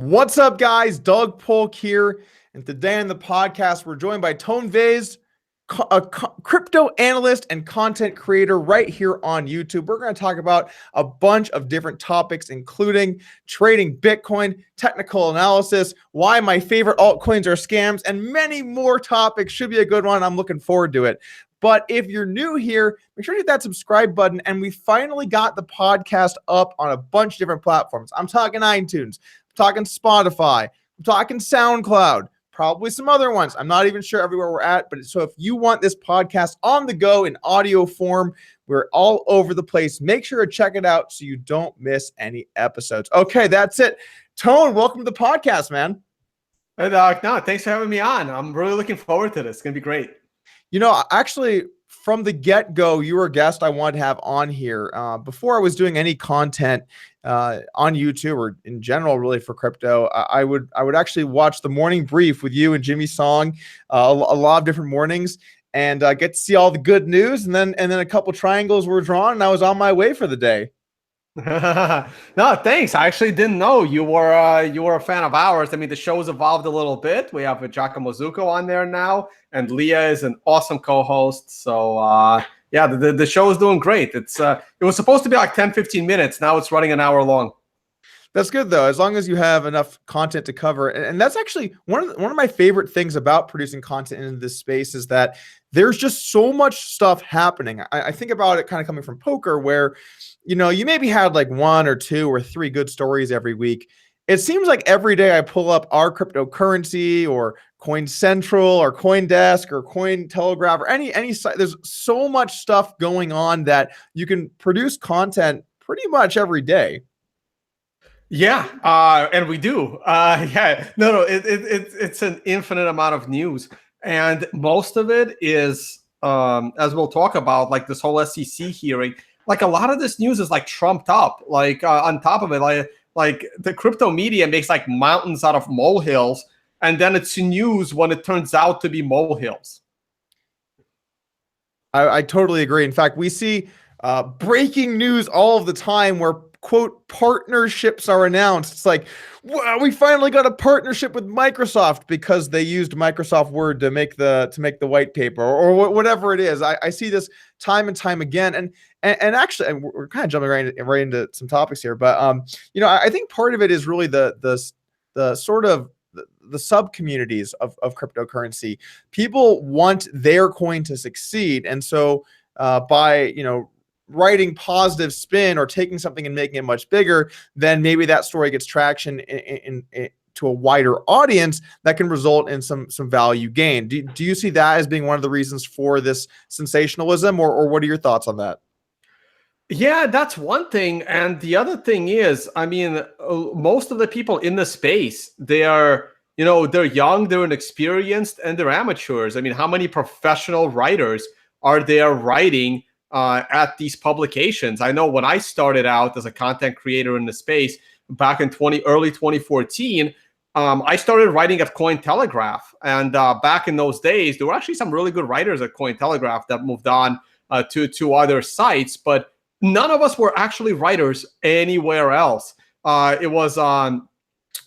What's up, guys? Doug Polk here. And today on the podcast, we're joined by Vays, a crypto analyst and content creator right here on YouTube. We're going to talk about a bunch of different topics, including trading Bitcoin, technical analysis, why my favorite altcoins are scams, and many more topics. Should be a good one. I'm looking forward to it. But if you're new here, make sure to hit that subscribe button. And we finally got the podcast up on a bunch of different platforms. I'm talking iTunes, I'm talking Spotify, I'm talking SoundCloud, probably some other ones. I'm not even sure everywhere we're at. But so if you want this podcast on the go in audio form, we're all over the place. Make sure to check it out so you don't miss any episodes. Okay, that's it. Tone, welcome to the podcast, man. Hey, Doc. No, thanks for having me on. I'm really looking forward to this. It's going to be great. You know, actually, from the get-go, you were a guest I wanted to have on here. Before I was doing any content on YouTube or in general, really for crypto, I would actually watch the morning brief with you and Jimmy Song a lot of different mornings and get to see all the good news. And then a couple triangles were drawn, and I was on my way for the day. No, thanks. I actually didn't know you were a fan of ours. I mean, the show's evolved a little bit. We have Giacomo Zucco on there now, and Leah is an awesome co-host. So yeah, the show is doing great. It was supposed to be like 10-15 minutes. Now it's running an hour long. That's good, though, as long as you have enough content to cover. And that's actually one of my favorite things about producing content in this space is that there's just so much stuff happening. I think about it kind of coming from poker where, you know, you maybe had like 1 or 2 or 3 good stories every week. It seems like every day I pull up our cryptocurrency or Coin Central or CoinDesk or Cointelegraph or any site. There's so much stuff going on that you can produce content pretty much every day. Yeah, and we do. Yeah, no, it's an infinite amount of news, and most of it is, as we'll talk about, like this whole SEC hearing. Like a lot of this news is like trumped up. Like on top of it, like the crypto media makes like mountains out of molehills, and then it's news when it turns out to be molehills. I totally agree. In fact, we see breaking news all of the time where, quote, partnerships are announced. It's like, wow, we finally got a partnership with Microsoft because they used Microsoft Word to make the white paper or whatever it is. I see this time and time again. And actually, and we're kind of jumping right into some topics here, but you know, I think part of it is really the sort of the sub communities of cryptocurrency. People want their coin to succeed, and so by, you know, writing positive spin or taking something and making it much bigger, then maybe that story gets traction in to a wider audience that can result in some value gain. Do you see that as being one of the reasons for this sensationalism, or what are your thoughts on that? Yeah, that's one thing. And the other thing is, I mean, most of the people in the space, they are, you know, they're young, they're inexperienced, and they're amateurs. I mean, how many professional writers are there writing at these publications? I know when I started out as a content creator in the space back in early 2014, I started writing at Cointelegraph. And back in those days, there were actually some really good writers at Cointelegraph that moved on to other sites, but none of us were actually writers anywhere else. It was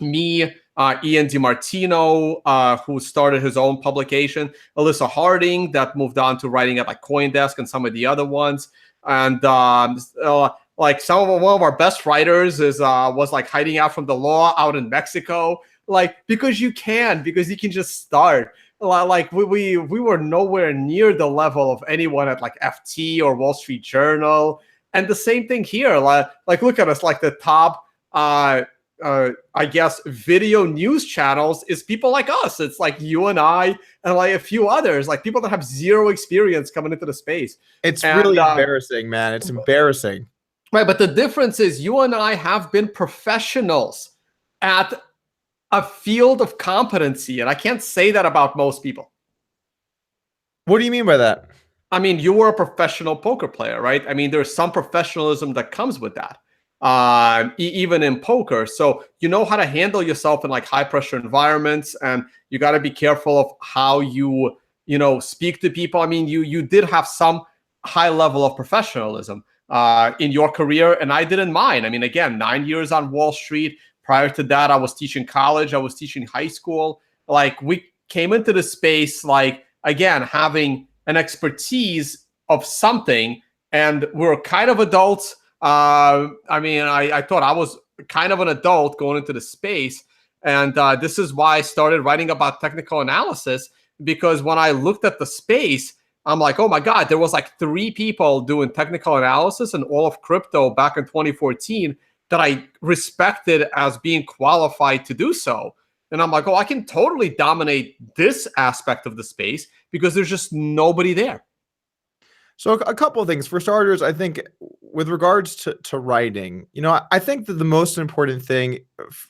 me, Ian DiMartino, who started his own publication, Alyssa Harding, that moved on to writing at like CoinDesk and some of the other ones. And like one of our best writers was like hiding out from the law out in Mexico, like because you can just start. Like we were nowhere near the level of anyone at like FT or Wall Street Journal. And the same thing here. Like look at us, like the top I guess video news channels is people like us. It's like you and I and like a few others, like people that have zero experience coming into the space. It's really embarrassing, man. It's embarrassing. Right, but the difference is you and I have been professionals at a field of competency, and I can't say that about most people. What do you mean by that? I mean, you were a professional poker player, right? I mean, there's some professionalism that comes with that. Even in poker. So you know how to handle yourself in like high pressure environments, and you got to be careful of how you speak to people. I mean, you did have some high level of professionalism in your career, and I did in mine. I mean, again, 9 years on Wall Street, Prior to that, I was teaching college. I was teaching high school. Like, we came into the space, like, again, having an expertise of something, and we're kind of adults. I mean, I thought I was kind of an adult going into the space. And this is why I started writing about technical analysis, because when I looked at the space, I'm like, oh my God, there was like 3 people doing technical analysis in all of crypto back in 2014 that I respected as being qualified to do so. And I'm like, oh, I can totally dominate this aspect of the space because there's just nobody there. So a couple of things. For starters, I think with regards to writing, I think that the most important thing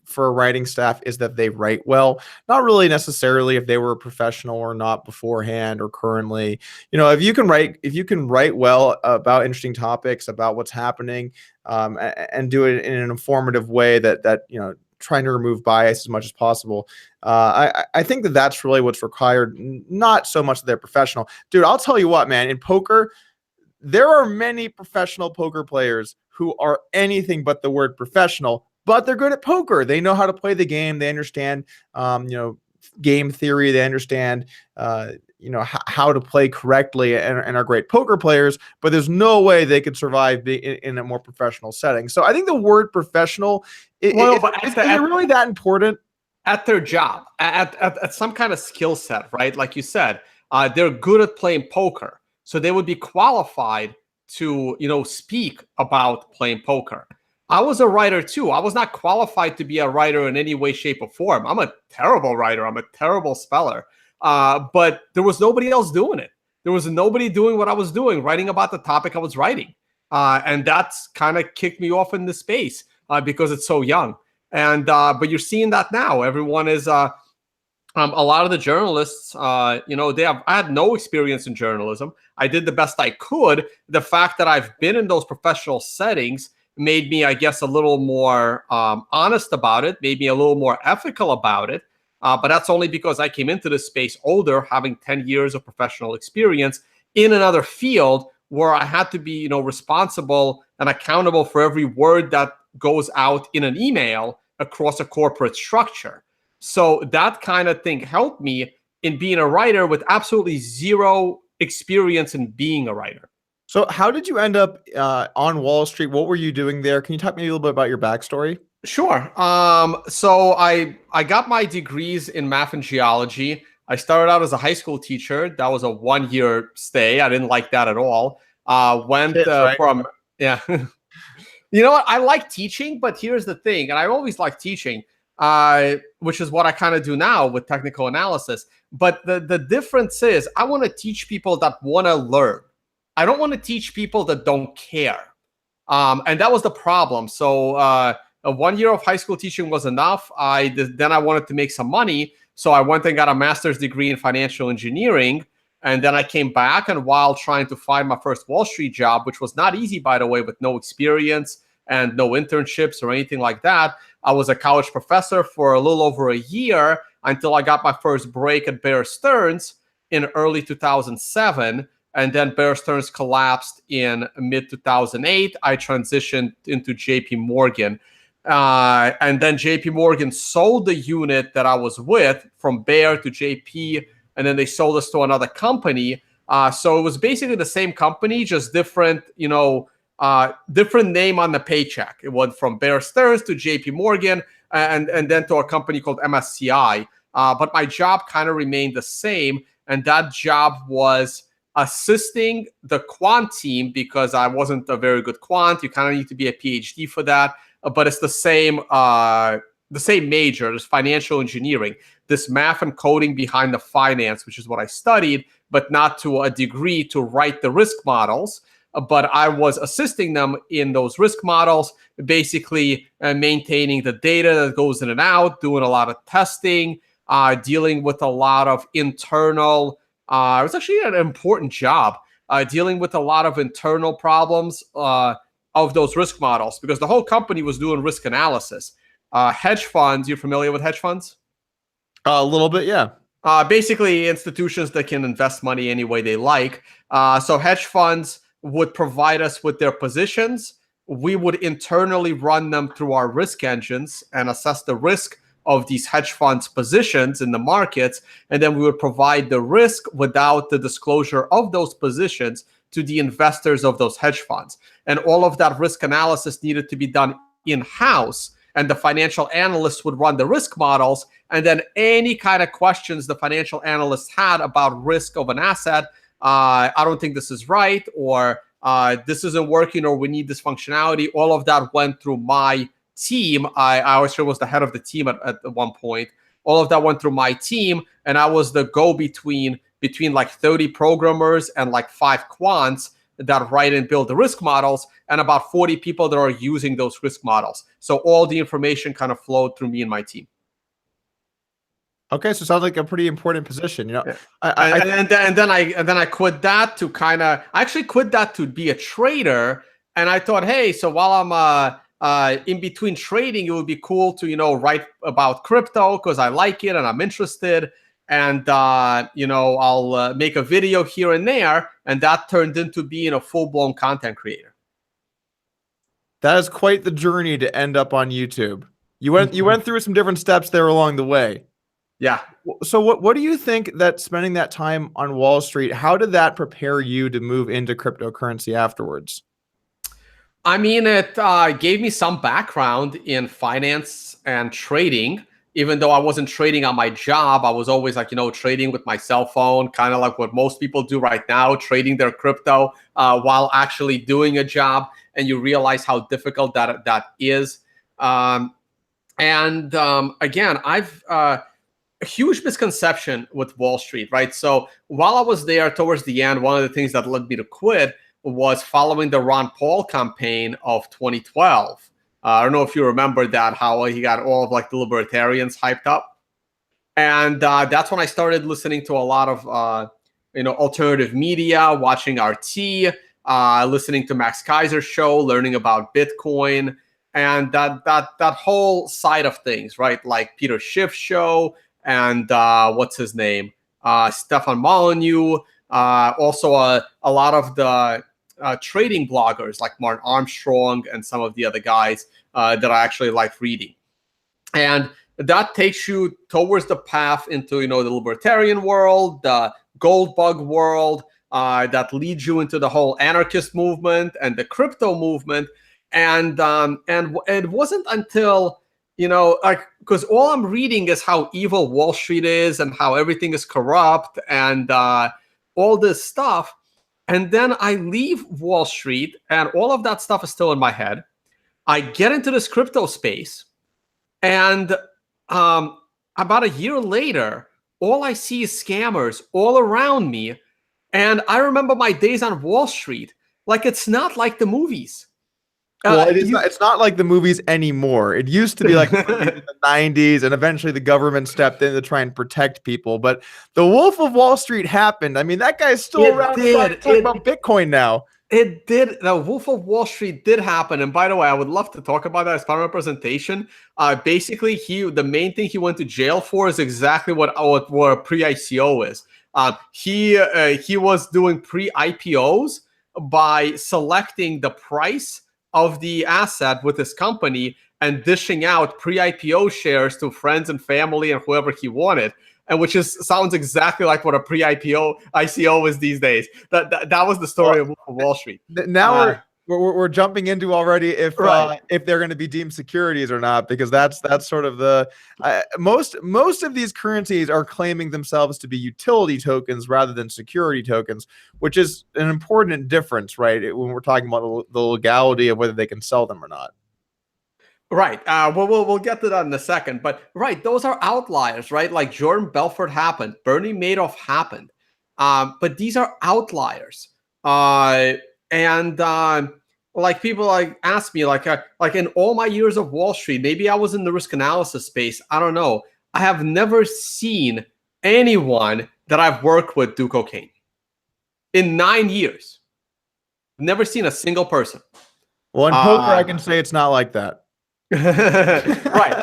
for a writing staff is that they write well. Not really necessarily if they were a professional or not beforehand or currently. If you can write well about interesting topics, about what's happening, and do it in an informative way that trying to remove bias as much as possible. I think that that's really what's required, not so much that they're professional. Dude, I'll tell you what, man, in poker, there are many professional poker players who are anything but the word professional, but they're good at poker. They know how to play the game. They understand, game theory. They understand, how to play correctly and are great poker players, but there's no way they could survive in a more professional setting. So I think the word professional, is it really that important? At their job, at some kind of skill set, right? Like you said, they're good at playing poker. So they would be qualified to, speak about playing poker. I was a writer too. I was not qualified to be a writer in any way, shape, or form. I'm a terrible writer. I'm a terrible speller. But there was nobody else doing it. There was nobody doing what I was doing, writing about the topic I was writing. And that's kind of kicked me off in the space because it's so young. And but you're seeing that now. Everyone is a lot of the journalists, I had no experience in journalism. I did the best I could. The fact that I've been in those professional settings made me, I guess, a little more honest about it, made me a little more ethical about it. But that's only because I came into this space older, having 10 years of professional experience in another field where I had to be, responsible and accountable for every word that goes out in an email across a corporate structure. So that kind of thing helped me in being a writer with absolutely zero experience in being a writer. So how did you end up on Wall Street? What were you doing there? Can you talk to me a little bit about your backstory? Sure. So I got my degrees in math and geology. I started out as a high school teacher. That was a 1-year stay. I didn't like that at all. Yeah. You know what? I like teaching, but here's the thing, and I always like teaching, which is what I kind of do now with technical analysis. But the difference is I want to teach people that want to learn. I don't want to teach people that don't care. And that was the problem. So a 1 year of high school teaching was enough. Then I wanted to make some money. So I went and got a master's degree in financial engineering. And then I came back, and while trying to find my first Wall Street job, which was not easy, by the way, with no experience and no internships or anything like that, I was a college professor for a little over a year until I got my first break at Bear Stearns in early 2007. And then Bear Stearns collapsed in mid-2008. I transitioned into JP Morgan. And then JP Morgan sold the unit that I was with from Bear to JP, and then they sold us to another company. So it was basically the same company, just different, different name on the paycheck. It went from Bear Stearns to JP Morgan and then to a company called MSCI. But my job kind of remained the same. And that job was assisting the quant team because I wasn't a very good quant. You kind of need to be a PhD for that. But it's the same major, this financial engineering, this math and coding behind the finance, which is what I studied, but not to a degree to write the risk models. But I was assisting them in those risk models, basically maintaining the data that goes in and out, doing a lot of testing, dealing with a lot of internal, it was actually an important job, dealing with a lot of internal problems of those risk models, because the whole company was doing risk analysis. Hedge funds, you're familiar with hedge funds? A little bit, yeah. Basically, institutions that can invest money any way they like. So hedge funds would provide us with their positions, we would internally run them through our risk engines and assess the risk of these hedge funds positions in the markets, and then we would provide the risk without the disclosure of those positions to the investors of those hedge funds. And all of that risk analysis needed to be done in-house, and the financial analysts would run the risk models, and then any kind of questions the financial analysts had about risk of an asset, I don't think this is right, or this isn't working, or we need this functionality, all of that went through my team. I always was the head of the team at one point. All of that went through my team, and I was the go-between between like 30 programmers and like 5 quants that write and build the risk models, and about 40 people that are using those risk models. So all the information kind of flowed through me and my team. Okay, so it sounds like a pretty important position. You know, yeah. And then I quit that to I actually quit that to be a trader, and I thought, hey, so while I'm in between trading, it would be cool to write about crypto because I like it and I'm interested, and I'll make a video here and there, and that turned into being a full-blown content creator. That is quite the journey to end up on YouTube. You went through some different steps there along the way. Yeah. So what do you think that spending that time on Wall Street, how did that prepare you to move into cryptocurrency afterwards? I mean, it gave me some background in finance and trading. Even though I wasn't trading on my job, I was always trading with my cell phone, kind of like what most people do right now, trading their crypto while actually doing a job. And you realize how difficult that is. Again, I've a huge misconception with Wall Street, right? So while I was there towards the end, one of the things that led me to quit was following the Ron Paul campaign of 2012. I don't know if you remember that, how he got all of the libertarians hyped up. And that's when I started listening to a lot of, alternative media, watching RT, listening to Max Kaiser's show, learning about Bitcoin, and that whole side of things, right? Like Peter Schiff's show and what's his name? Stefan Molyneux. Also a lot of the trading bloggers like Martin Armstrong and some of the other guys that I actually like reading. And that takes you towards the path into, the libertarian world, the gold bug world, that leads you into the whole anarchist movement and the crypto movement. And it wasn't until, because all I'm reading is how evil Wall Street is and how everything is corrupt and all this stuff. And then I leave Wall Street and all of that stuff is still in my head. I get into this crypto space, and about a year later, all I see is scammers all around me. And I remember my days on Wall Street. Like, it's not like the movies. Well, it's not like the movies anymore. It used to be like in the 90s, and eventually the government stepped in to try and protect people. But the Wolf of Wall Street happened. I mean, that guy's still around talking about Bitcoin now. It did. The Wolf of Wall Street did happen. And by the way, I would love to talk about that as part of my presentation. Basically, the main thing he went to jail for is exactly what a pre-ICO is. He was doing pre-IPOs by selecting the price of the asset with his company and dishing out pre-IPO shares to friends and family and whoever he wanted, and which sounds exactly like what a pre-IPO ICO is these days. That was the story of Wall Street. Now we're jumping into already if they're going to be deemed securities or not, because that's sort of the most of these currencies are claiming themselves to be utility tokens rather than security tokens, which is an important difference, right? When we're talking about the legality of whether they can sell them or not. Right. We'll get to that in a second. But right, those are outliers, right? Like Jordan Belfort happened, Bernie Madoff happened, but these are outliers. Like people ask me like in all my years of Wall Street, maybe I was in the risk analysis space. I don't know. I have never seen anyone that I've worked with do cocaine in 9 years. Never seen a single person. Well, in poker, I can say it's not like that. Right.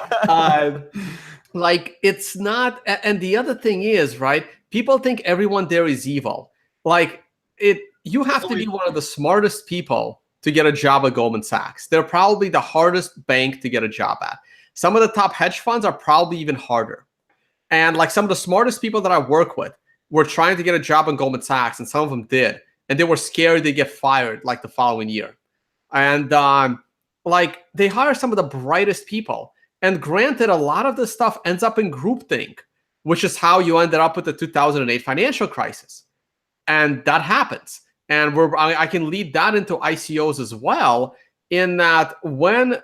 Like it's not. And the other thing is, right, people think everyone there is evil. Like you have to be one of the smartest people to get a job at Goldman Sachs. They're probably the hardest bank to get a job at. Some of the top hedge funds are probably even harder. And like some of the smartest people that I work with were trying to get a job in Goldman Sachs, and some of them did. And they were scared they'd get fired like the following year. And like they hire some of the brightest people. And granted, a lot of this stuff ends up in groupthink, which is how you ended up with the 2008 financial crisis. And that happens. And I can lead that into ICOs as well, in that when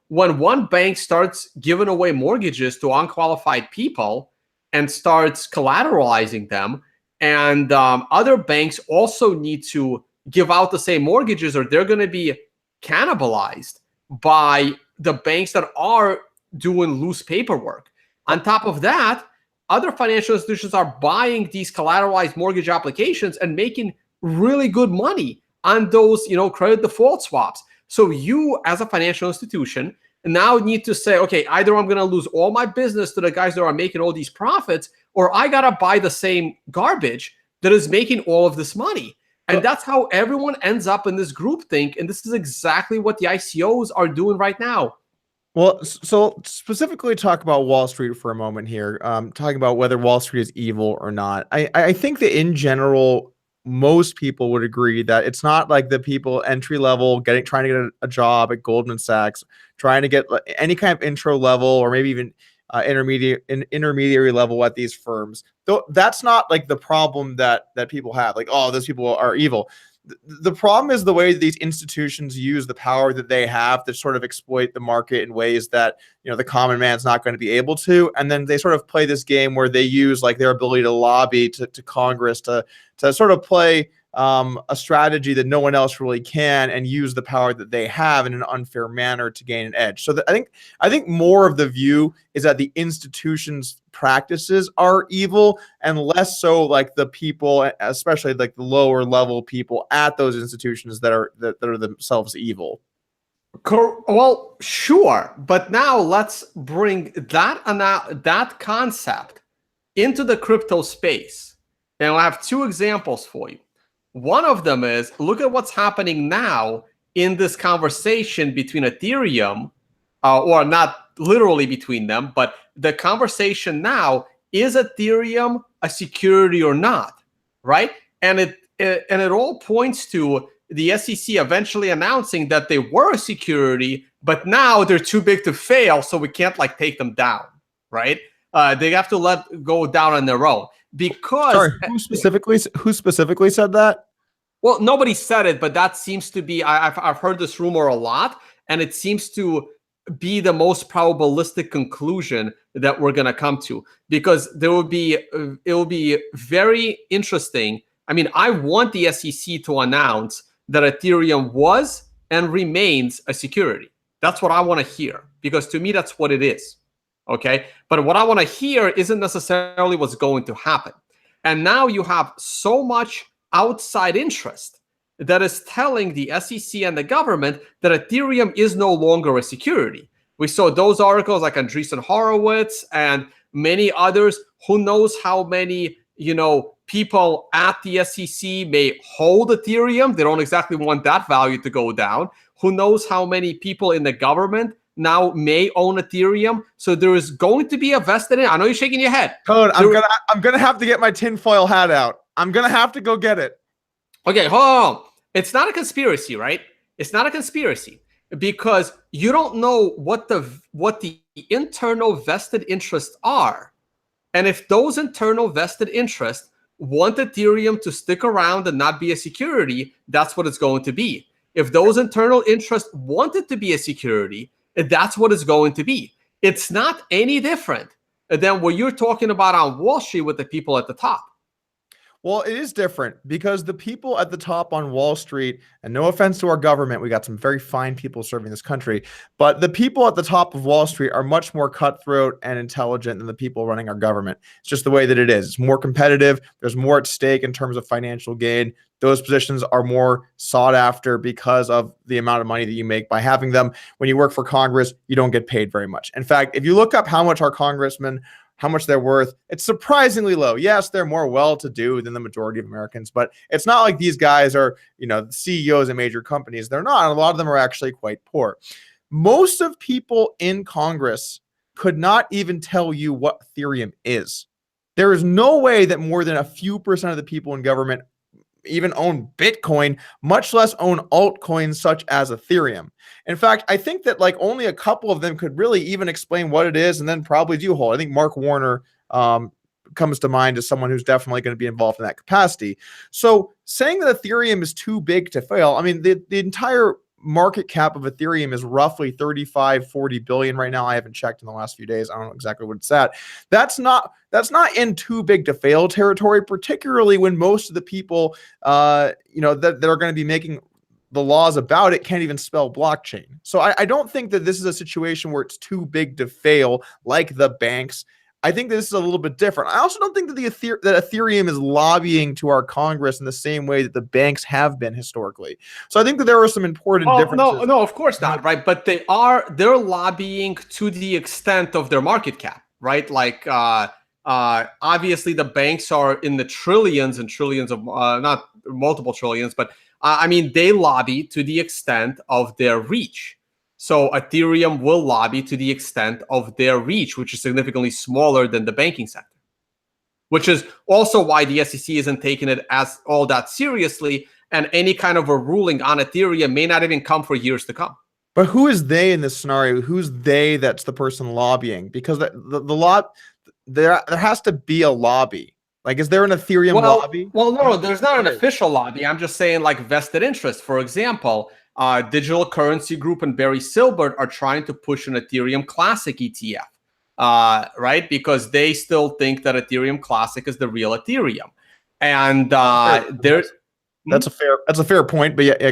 one bank starts giving away mortgages to unqualified people and starts collateralizing them, and other banks also need to give out the same mortgages, or they're going to be cannibalized by the banks that are doing loose paperwork. On top of that, other financial institutions are buying these collateralized mortgage applications and making really good money on those, credit default swaps. So you, as a financial institution, now need to say, okay, either I'm going to lose all my business to the guys that are making all these profits, or I got to buy the same garbage that is making all of this money. And that's how everyone ends up in this groupthink. And this is exactly what the ICOs are doing right now. Well, so specifically talk about Wall Street for a moment here, talking about whether Wall Street is evil or not. I think that in general, most people would agree that it's not like the people entry level trying to get a job at Goldman Sachs, trying to get any kind of intro level or maybe even intermediary level at these firms. Though that's not like the problem that people have. Like, oh, those people are evil. The problem is the way these institutions use the power that they have to sort of exploit the market in ways that, the common man's not going to be able to. And then they sort of play this game where they use like their ability to lobby to Congress to sort of play a strategy that no one else really can, and use the power that they have in an unfair manner to gain an edge. So I think more of the view is that the institutions' practices are evil, and less so like the people, especially like the lower level people at those institutions that are themselves evil. Well, sure, but now let's bring that concept into the crypto space, and I have two examples for you. One of them is, look at what's happening now in this conversation between Ethereum, or not literally between them, but the conversation now, is Ethereum a security or not, right? And it all points to the SEC eventually announcing that they were a security, but now they're too big to fail, so we can't like take them down, right? They have to let go down on their own. Because sorry, who specifically said that? Well, nobody said it, but that seems to be, I've heard this rumor a lot, and it seems to be the most probabilistic conclusion that we're going to come to, because it will be very interesting. I mean, I want the SEC to announce that Ethereum was and remains a security. That's what I want to hear, because to me, that's what it is. Okay. But what I want to hear isn't necessarily what's going to happen. And now you have so much outside interest that is telling the SEC and the government that Ethereum is no longer a security. We saw those articles like Andreessen Horowitz and many others. Who knows how many, people at the SEC may hold Ethereum. They don't exactly want that value to go down. Who knows how many people in the government now may own Ethereum. So there is going to be a vested in. I know you're shaking your head. Code, I'm gonna have to get my tinfoil hat out. I'm gonna have to go get it. Okay, hold on. It's not a conspiracy, right? It's not a conspiracy, because you don't know what the internal vested interests are. And if those internal vested interests want Ethereum to stick around and not be a security, that's what it's going to be. If those internal interests want it to be a security, that's what it's going to be. It's not any different than what you're talking about on Wall Street with the people at the top. Well, it is different, because the people at the top on Wall Street, and no offense to our government, we got some very fine people serving this country, but the people at the top of Wall Street are much more cutthroat and intelligent than the people running our government. It's just the way that it is. It's more competitive. There's more at stake in terms of financial gain. Those positions are more sought after because of the amount of money that you make by having them. When you work for Congress, you don't get paid very much. In fact, if you look up how much our congressmen how much they're worth. It's surprisingly low. Yes, they're more well-to-do than the majority of Americans, but it's not like these guys are, CEOs of major companies. They're not. A lot of them are actually quite poor. Most of people in Congress could not even tell you what Ethereum is. There is no way that more than a few percent of the people in government even own Bitcoin, much less own altcoins such as Ethereum. In fact, I think that like only a couple of them could really even explain what it is and then probably do hold. I think Mark Warner comes to mind as someone who's definitely going to be involved in that capacity. So saying that Ethereum is too big to fail, I mean, the entire market cap of Ethereum is roughly 35-40 billion right now. I haven't checked in the last few days. I don't know exactly what it's at. That's not in too big to fail territory, particularly when most of the people that are going to be making the laws about it can't even spell blockchain. So I don't think that this is a situation where it's too big to fail like the banks. I think this is a little bit different. I also don't think that that Ethereum is lobbying to our Congress in the same way that the banks have been historically. So I think that there are some important differences. No, of course not, right? But they're lobbying to the extent of their market cap, right? Like obviously the banks are in the trillions and trillions of not multiple trillions, but I mean they lobby to the extent of their reach. So Ethereum will lobby to the extent of their reach, which is significantly smaller than the banking sector, which is also why the SEC isn't taking it as all that seriously. And any kind of a ruling on Ethereum may not even come for years to come. But who is they in this scenario? Who's they that's the person lobbying? Because there has to be a lobby. Like, is there an Ethereum lobby? Well, no, there's not an official lobby. I'm just saying like vested interest. For example, Digital Currency Group and Barry Silbert are trying to push an Ethereum Classic ETF, right? Because they still think that Ethereum Classic is the real Ethereum. And that's a fair point, but yeah,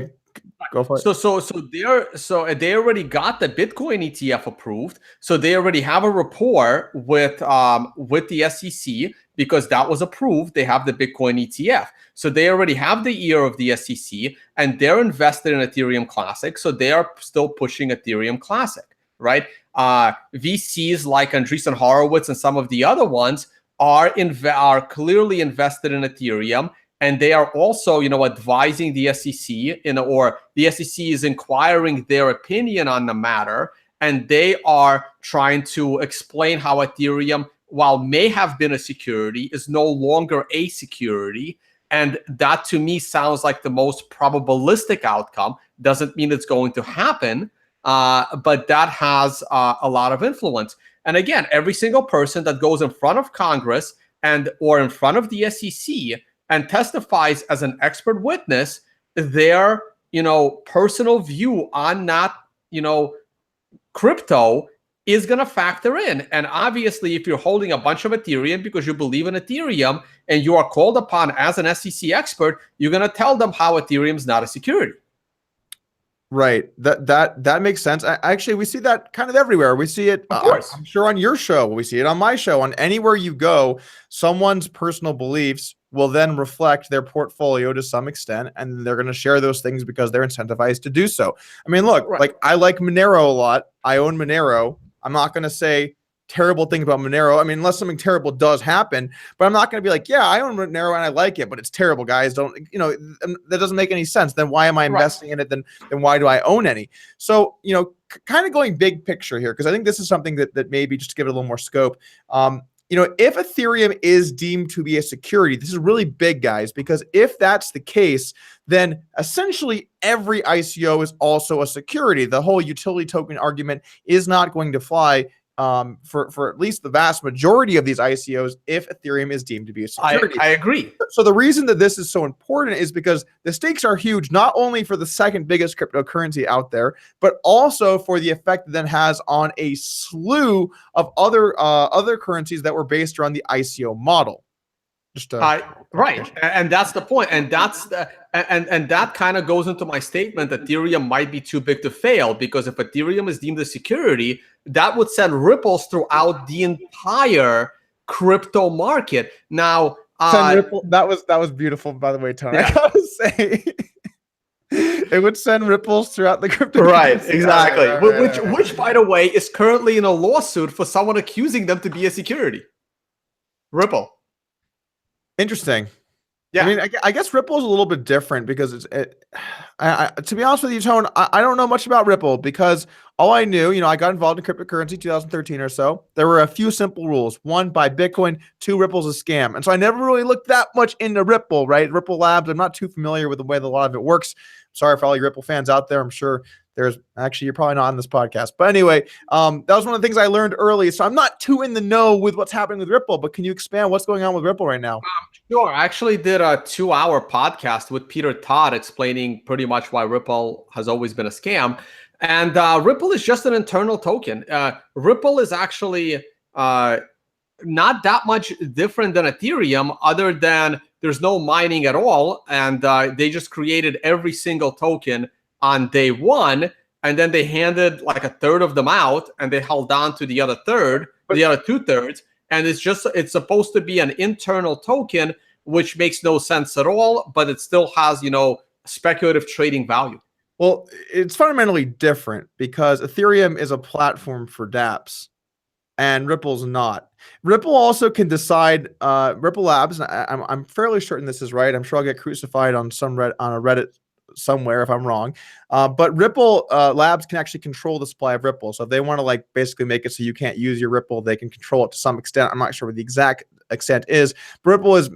go for it. So they already got the Bitcoin ETF approved. So they already have a rapport with the SEC because that was approved. They have the Bitcoin ETF. So they already have the ear of the SEC and they're invested in Ethereum Classic. So they are still pushing Ethereum Classic, right? VCs like Andreessen Horowitz and some of the other ones are clearly invested in Ethereum. And they are also, advising the SEC, or the SEC is inquiring their opinion on the matter. And they are trying to explain how Ethereum, while may have been a security, is no longer a security. And that to me sounds like the most probabilistic outcome. Doesn't mean it's going to happen, but that has a lot of influence. And again, every single person that goes in front of Congress or in front of the SEC and testifies as an expert witness, their personal view on that crypto is going to factor in. And obviously, if you're holding a bunch of Ethereum because you believe in Ethereum and you are called upon as an SEC expert, you're going to tell them how Ethereum is not a security. Right. That makes sense. Actually, we see that kind of everywhere. We see it, of course. I'm sure on your show. We see it on my show. On anywhere you go, someone's personal beliefs will then reflect their portfolio to some extent, and they're going to share those things because they're incentivized to do so. I mean, look, like I like Monero a lot. I own Monero. I'm not going to say terrible things about Monero. I mean, unless something terrible does happen, but I'm not going to be like, yeah, I own Monero and I like it, but it's terrible, guys. That doesn't make any sense. Then why am I investing in it? Then why do I own any? So, kind of going big picture here, because I think this is something that maybe just to give it a little more scope. If Ethereum is deemed to be a security, this is really big, guys, because if that's the case, then essentially every ICO is also a security. The whole utility token argument is not going to fly for at least the vast majority of these ICOs if Ethereum is deemed to be a security. I agree. So the reason that this is so important is because the stakes are huge, not only for the second biggest cryptocurrency out there, but also for the effect that then has on a slew of other currencies that were based around the ICO model. Right, and that's the point, and that kind of goes into my statement that Ethereum might be too big to fail, because if Ethereum is deemed a security, that would send ripples throughout the entire crypto market. Now, that was beautiful, by the way, Tony. Yeah. I gotta say, it would send ripples throughout the crypto. Right, exactly. Which, by the way, is currently in a lawsuit for someone accusing them to be a security. Ripple. Interesting. Yeah. I mean, I guess Ripple is a little bit different because to be honest with you, Tone, I don't know much about Ripple because all I knew, I got involved in cryptocurrency 2013 or so. There were a few simple rules. One, buy Bitcoin. Two, Ripple's a scam. And so I never really looked that much into Ripple, right? Ripple Labs, I'm not too familiar with the way that a lot of it works. Sorry for all you Ripple fans out there. I'm sure you're probably not on this podcast. But anyway, that was one of the things I learned early. So I'm not too in the know with what's happening with Ripple, but can you expand what's going on with Ripple right now? Sure. I actually did a 2-hour podcast with Peter Todd explaining pretty much why Ripple has always been a scam. And Ripple is just an internal token. Ripple is actually not that much different than Ethereum, other than there's no mining at all. And they just created every single token on day one. And then they handed like a third of them out, and they held on to the other third, the other 2/3. And it's supposed to be an internal token, which makes no sense at all, but it still has, speculative trading value. Well, it's fundamentally different because Ethereum is a platform for dApps and Ripple's not. Ripple also can decide, Ripple Labs, I'm fairly certain this is right. I'm sure I'll get crucified on a Reddit somewhere if I'm wrong. But Ripple Labs can actually control the supply of Ripple. So if they want to basically make it so you can't use your Ripple, they can control it to some extent. I'm not sure what the exact extent is. But Ripple is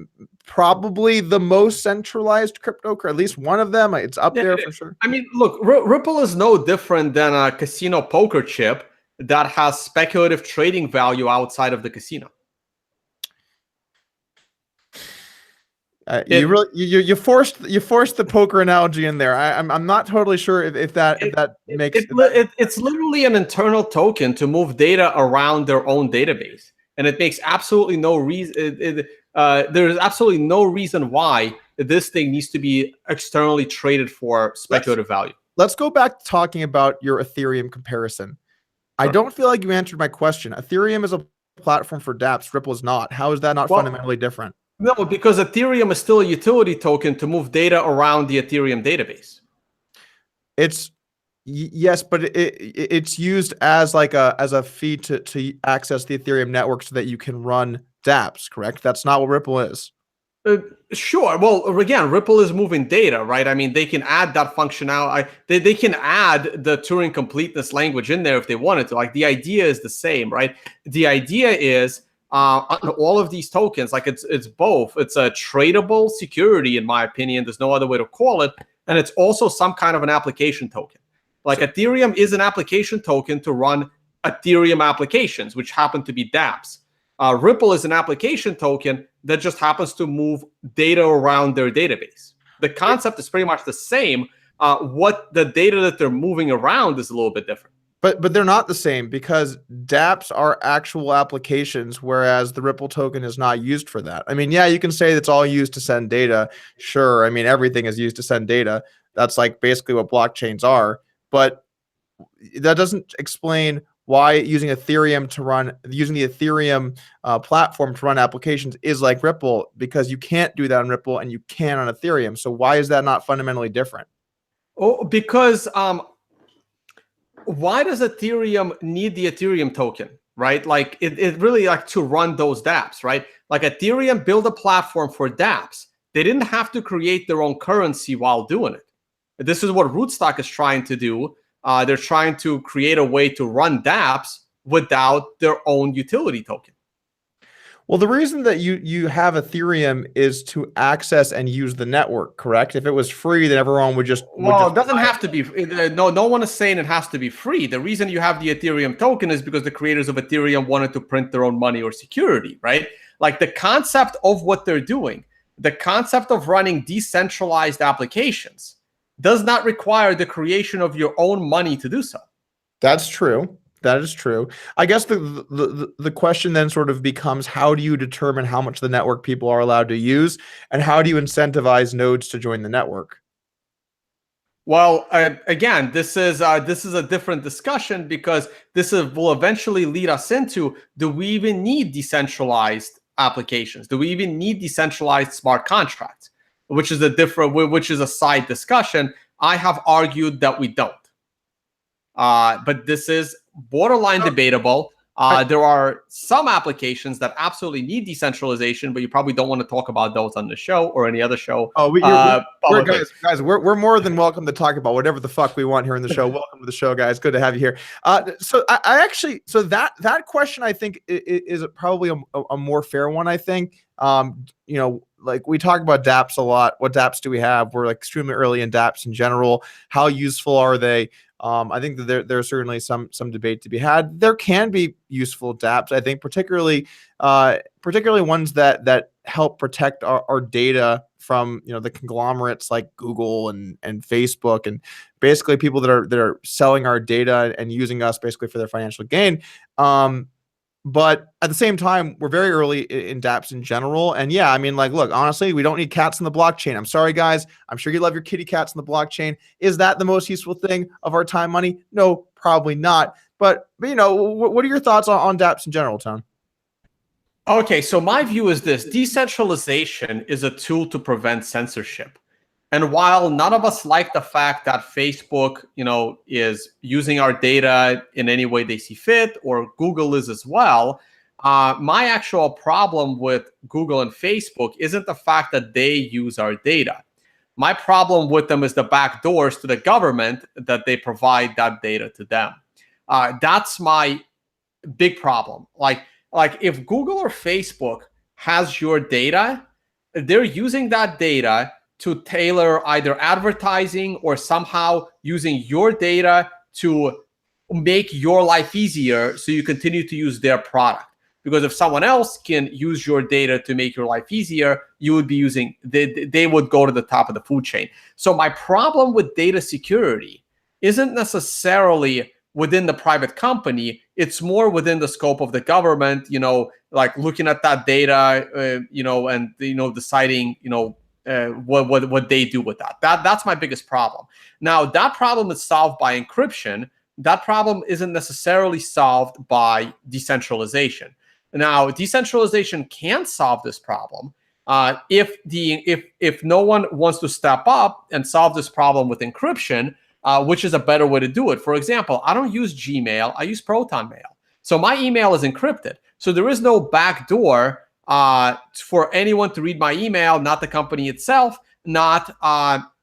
probably the most centralized crypto, or at least one of them. It's up there for sure. I mean, look, Ripple is no different than a casino poker chip that has speculative trading value outside of the casino. You forced the poker analogy in there. I'm not totally sure if that makes it's literally an internal token to move data around their own database, and it makes absolutely no reason. There's absolutely no reason why this thing needs to be externally traded for speculative value. Let's go back to talking about your Ethereum comparison. Sure. I don't feel like you answered my question. Ethereum is a platform for dApps. Ripple is not. How is that not fundamentally different? No, because Ethereum is still a utility token to move data around the Ethereum database. Yes, but it's used as a fee to access the Ethereum network so that you can run dApps, correct? That's not what Ripple is. Sure. Well, again, Ripple is moving data, right? I mean, they can add that functionality. They can add the Turing completeness language in there if they wanted to. The idea is the same, right? The idea is on all of these tokens, it's both. It's a tradable security, in my opinion. There's no other way to call it. And it's also some kind of an application token. Ethereum is an application token to run Ethereum applications, which happen to be dApps. Ripple is an application token that just happens to move data around their database. The concept is pretty much the same. What the data that they're moving around is a little bit different. But they're not the same because dApps are actual applications, whereas the Ripple token is not used for that. I mean, yeah, you can say it's all used to send data. Sure. I mean, everything is used to send data. That's basically what blockchains are. But that doesn't explain why using the Ethereum platform to run applications is like Ripple, because you can't do that on Ripple and you can on Ethereum. So why is that not fundamentally different? Oh, because why does Ethereum need the Ethereum token, right? It really to run those dApps, right? Ethereum built a platform for dApps. They didn't have to create their own currency while doing it. This is what Rootstock is trying to do. They're trying to create a way to run dApps without their own utility token. Well, the reason that you have Ethereum is to access and use the network, correct? If it was free, then everyone would just... It doesn't have to be. No one is saying it has to be free. The reason you have the Ethereum token is because the creators of Ethereum wanted to print their own money or security, right? The concept of what they're doing, the concept of running decentralized applications does not require the creation of your own money to do so. That's true. That is true. I guess the question then sort of becomes, how do you determine how much the network people are allowed to use, and how do you incentivize nodes to join the network? Well, again, this is a different discussion, because will eventually lead us into, do we even need decentralized applications? Do we even need decentralized smart contracts? Which is a side discussion. I have argued that we don't. But this is borderline debatable. There are some applications that absolutely need decentralization, but you probably don't want to talk about those on the show or any other show. Oh, we're more than welcome to talk about whatever the fuck we want here in the show. Welcome to the show, guys. Good to have you here. So I actually, so that question I think is probably a more fair one. I think, you know, like we talk about dApps a lot. What dApps do we have? We're like extremely early in dApps in general. How useful are they? I think that there's certainly some debate to be had. There can be useful dApps, I think, particularly ones that help protect our data from, you know, the conglomerates like Google and Facebook, and basically people that are selling our data and using us basically for their financial gain. But at the same time, we're very early in dApps in general. And yeah, I mean, like, look, honestly, we don't need cats in the blockchain. I'm sorry, guys. I'm sure you love your kitty cats in the blockchain. Is that the most useful thing of our time, money? No, probably not. But you know, what are your thoughts on dApps in general, Tone? Okay, so my view is this: decentralization is a tool to prevent censorship. And while none of us like the fact that Facebook, you know, is using our data in any way they see fit, or Google is as well, my actual problem with Google and Facebook isn't the fact that they use our data. My problem with them is the back doors to the government that they provide that data to them. That's my big problem. Like if Google or Facebook has your data, they're using that data to tailor either advertising or somehow using your data to make your life easier so you continue to use their product. Because if someone else can use your data to make your life easier, you would be using, they would go to the top of the food chain. So my problem with data security isn't necessarily within the private company. It's more within the scope of the government, you know, like looking at that data, you know, and, you know, deciding, you know, what they do with that. That's my biggest problem. Now, that problem is solved by encryption. That problem isn't necessarily solved by decentralization. Now, decentralization can solve this problem if no one wants to step up and solve this problem with encryption, which is a better way to do it. For example, I don't use Gmail. I use Proton Mail. So my email is encrypted. So there is no backdoor for anyone to read my email, not the company itself, not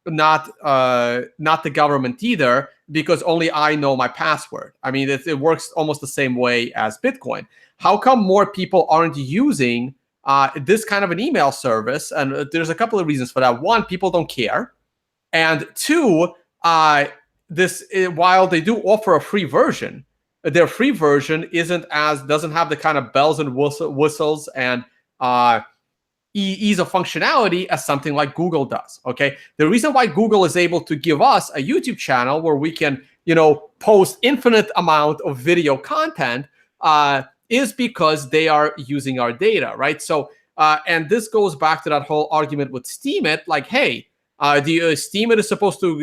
the government either, because only I know my password. I mean, it works almost the same way as Bitcoin. How come more people aren't using this kind of an email service? And there's a couple of reasons for that. One, people don't care. And two, while they do offer a free version, their free version doesn't have the kind of bells and whistles and ease of functionality as something like Google does. Okay, the reason why Google is able to give us a YouTube channel where we can, you know, post infinite amount of video content is because they are using our data, right? So, and this goes back to that whole argument with Steemit, like, hey, Steemit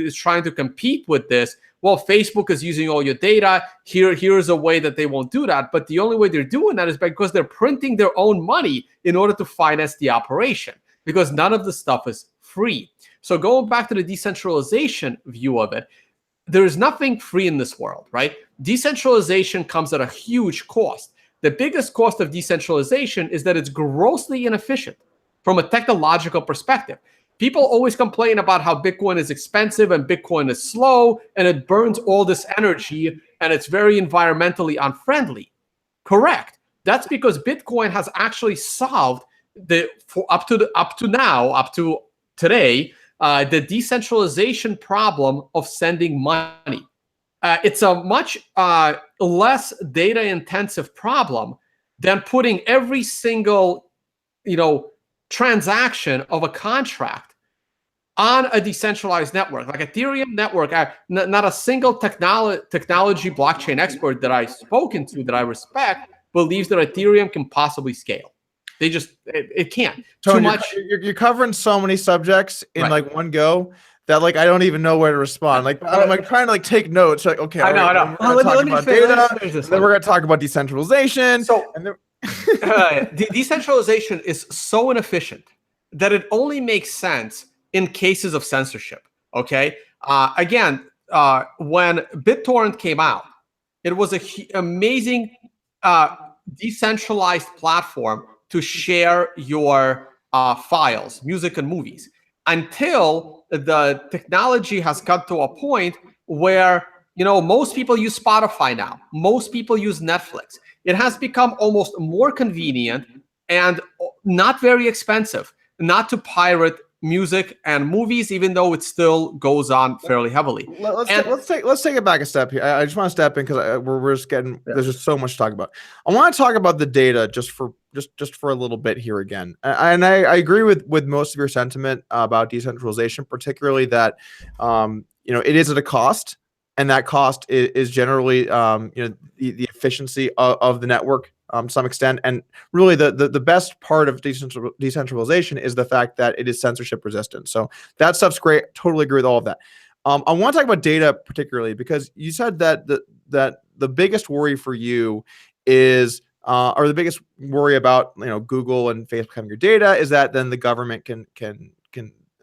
is trying to compete with this. Well, Facebook is using all your data. Here's a way that they won't do that. But the only way they're doing that is because they're printing their own money in order to finance the operation, because none of the stuff is free. So going back to the decentralization view of it, there's nothing free in this world, right? Decentralization comes at a huge cost. The biggest cost of decentralization is that it's grossly inefficient from a technological perspective. People always complain about how Bitcoin is expensive and Bitcoin is slow and it burns all this energy and it's very environmentally unfriendly. Correct. That's because Bitcoin has actually solved up to today, the decentralization problem of sending money. It's a much less data-intensive problem than putting every single, you know, transaction of a contract on a decentralized network like Ethereum network. Not a single technology blockchain expert that I've spoken to that I respect believes that Ethereum can possibly scale. It can't. Tony, too much. You're covering so many subjects in Right. like one go that like I don't even know where to respond. Like I'm like trying to like take notes. Like, okay, I know. we're gonna talk about data, Finish this then we're gonna talk about decentralization. So and then the decentralization is so inefficient that it only makes sense in cases of censorship. Okay. Again, when BitTorrent came out, it was an amazing decentralized platform to share your files, music and movies, until the technology has got to a point where, most people use Spotify now. Most people use Netflix. It has become almost more convenient and not very expensive not to pirate music and movies, even though it still goes on fairly heavily. Let's take it back a step here. I just want to step in because we're just getting there's just so much to talk about. I want to talk about the data just for a little bit here again, and I agree with most of your sentiment about decentralization, particularly that it is at a cost, and that cost is generally the efficiency of the network. To some extent, and really the best part of decentralization is the fact that it is censorship resistant. So that stuff's great. Totally agree with all of that. I want to talk about data particularly because you said that the biggest worry for you is or the biggest worry about Google and Facebook having your data is that then the government can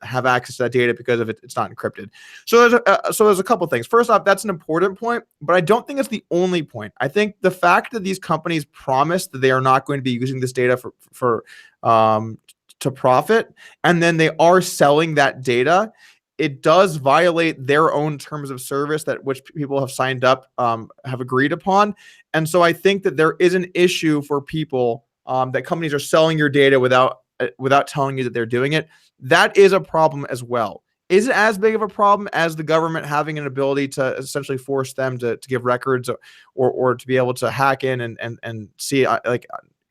have access to that data because of it's not encrypted. So there's a couple things. First off, that's an important point, but I don't think it's the only point. I think the fact that these companies promise that they are not going to be using this data to profit, and then they are selling that data, it does violate their own terms of service that which people have signed up, have agreed upon. And so I think that there is an issue for people that companies are selling your data without telling you that they're doing it. That is a problem as well. Is it as big of a problem as the government having an ability to essentially force them to give records or to be able to hack in and see like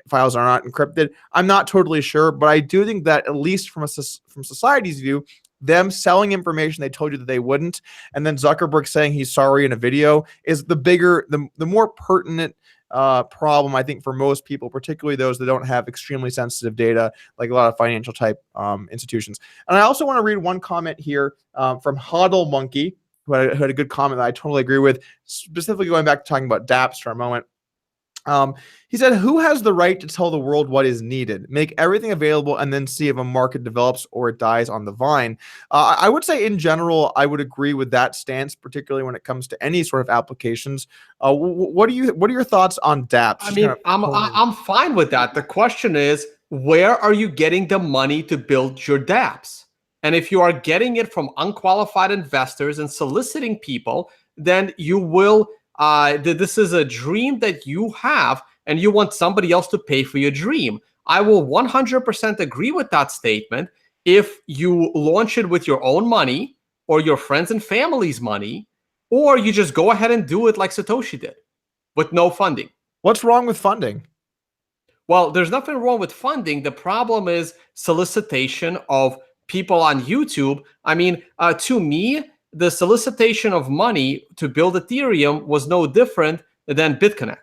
files are not encrypted? I'm not totally sure, but I do think that at least from society's view, them selling information they told you that they wouldn't, and then Zuckerberg saying he's sorry in a video is the more pertinent problem, I think, for most people, particularly those that don't have extremely sensitive data, like a lot of financial type institutions. And I also want to read one comment here from Hodl Monkey, who had a good comment that I totally agree with, specifically going back to talking about dApps for a moment. He said, who has the right to tell the world what is needed? Make everything available and then see if a market develops or it dies on the vine. I would say in general, I would agree with that stance, particularly when it comes to any sort of applications. What are your thoughts on dApps? I mean, I'm fine with that. The question is, where are you getting the money to build your dApps? And if you are getting it from unqualified investors and soliciting people, then you will this is a dream that you have and you want somebody else to pay for your dream. I will 100% agree with that statement if you launch it with your own money or your friends and family's money, or you just go ahead and do it like Satoshi did with no funding. What's wrong with funding? Well, there's nothing wrong with funding. The problem is solicitation of people on YouTube. I mean, to me, the solicitation of money to build Ethereum was no different than BitConnect.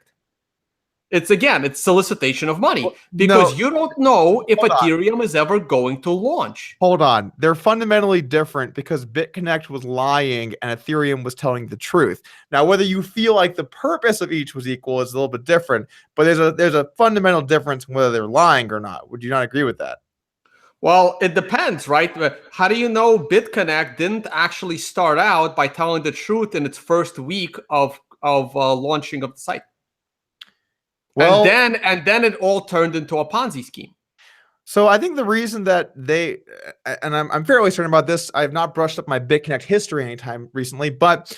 It's solicitation of money because you don't know if Ethereum is ever going to launch. Hold on. They're fundamentally different because BitConnect was lying and Ethereum was telling the truth. Now, whether you feel like the purpose of each was equal is a little bit different, but there's a fundamental difference in whether they're lying or not. Would you not agree with that? Well, it depends, right? How do you know BitConnect didn't actually start out by telling the truth in its first week of launching of the site? Well, and then it all turned into a Ponzi scheme. So I think the reason that they, and I'm fairly certain about this, I have not brushed up my BitConnect history anytime recently, but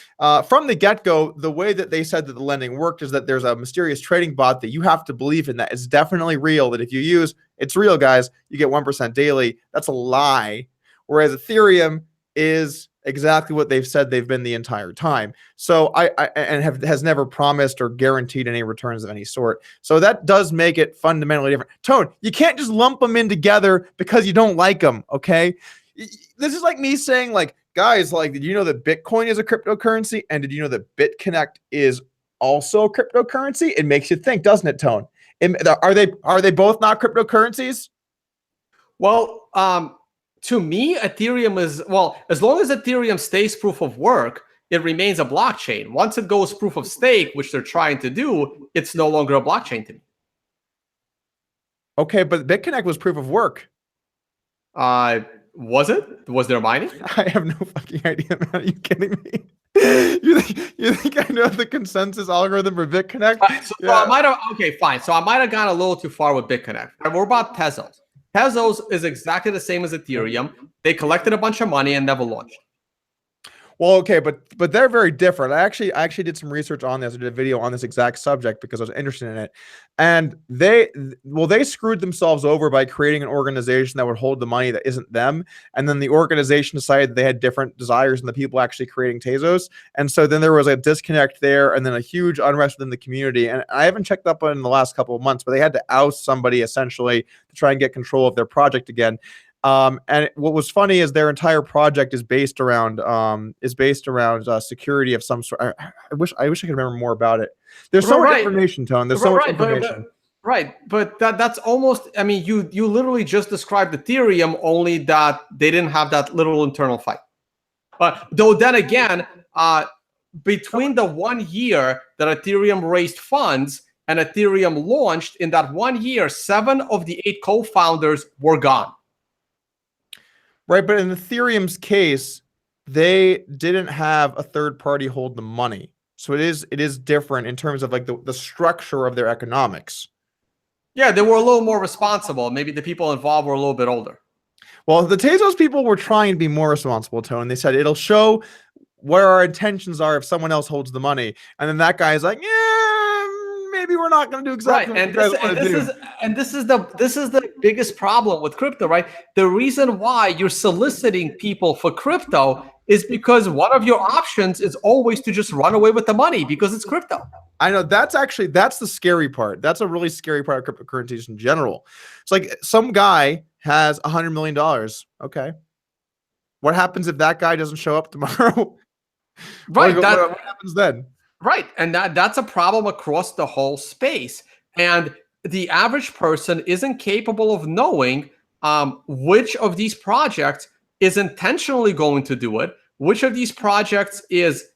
from the get-go, the way that they said that the lending worked is that there's a mysterious trading bot that you have to believe in, that it's definitely real, that if you use, it's real, guys, you get 1% daily. That's a lie. Whereas Ethereum is exactly what they've said they've been the entire time. So has never promised or guaranteed any returns of any sort. So that does make it fundamentally different. Tone, you can't just lump them in together because you don't like them. Okay. This is like me saying, like, guys, like, did you know that Bitcoin is a cryptocurrency? And did you know that BitConnect is also a cryptocurrency? It makes you think, doesn't it, Tone? Are they both not cryptocurrencies? Well, to me, Ethereum is, well, as long as Ethereum stays proof of work, it remains a blockchain. Once it goes proof of stake, which they're trying to do, it's no longer a blockchain to me. Okay, but BitConnect was proof of work. Was it? Was there mining? I have no fucking idea, man. Are you kidding me? You think I know the consensus algorithm for BitConnect? So I might have, okay, fine. So I might have gone a little too far with BitConnect. We're about Tezos. Tezos is exactly the same as Ethereum. They collected a bunch of money and never launched. Well, okay, but they're very different. I actually did some research on this. I did a video on this exact subject because I was interested in it. And they screwed themselves over by creating an organization that would hold the money that isn't them. And then the organization decided they had different desires than the people actually creating Tezos. And so then there was a disconnect there, and then a huge unrest within the community. And I haven't checked up on it in the last couple of months, but they had to oust somebody essentially to try and get control of their project again. And what was funny is their entire project is based around security of some sort. I wish I could remember more about it. There's so much information, Tone. There's so much information. But that's almost. I mean, you literally just described Ethereum, only that they didn't have that little internal fight. But though then again, between the 1 year that Ethereum raised funds and Ethereum launched, in that 1 year, 7 of the 8 co-founders were gone. Right, but in Ethereum's case, they didn't have a third party hold the money. So it is different in terms of like the structure of their economics. Yeah, they were a little more responsible. Maybe the people involved were a little bit older. Well, the Tezos people were trying to be more responsible, Tone. They said it'll show where our intentions are if someone else holds the money. And then that guy is like, yeah, maybe we're not going to do exactly what you guys want to do. This is the biggest problem with crypto, right? The reason why you're soliciting people for crypto is because one of your options is always to just run away with the money because it's crypto. I know that's the scary part. That's a really scary part of cryptocurrencies in general. It's like some guy has $100 million. Okay. What happens if that guy doesn't show up tomorrow? Right. What happens then? Right. And that's a problem across the whole space. And the average person isn't capable of knowing which of these projects is intentionally going to do it, which of these projects is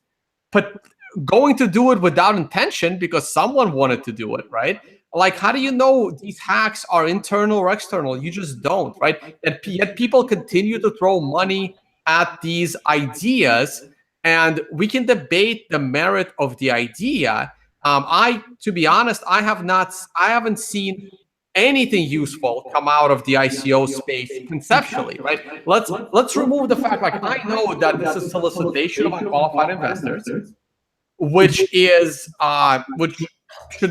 going to do it without intention because someone wanted to do it, right? Like, how do you know these hacks are internal or external? You just don't, right? And yet people continue to throw money at these ideas, and we can debate the merit of the idea. To be honest, I haven't seen anything useful come out of the ICO space conceptually, right? Let's remove the fact, like, I know that this is solicitation of unqualified investors, which should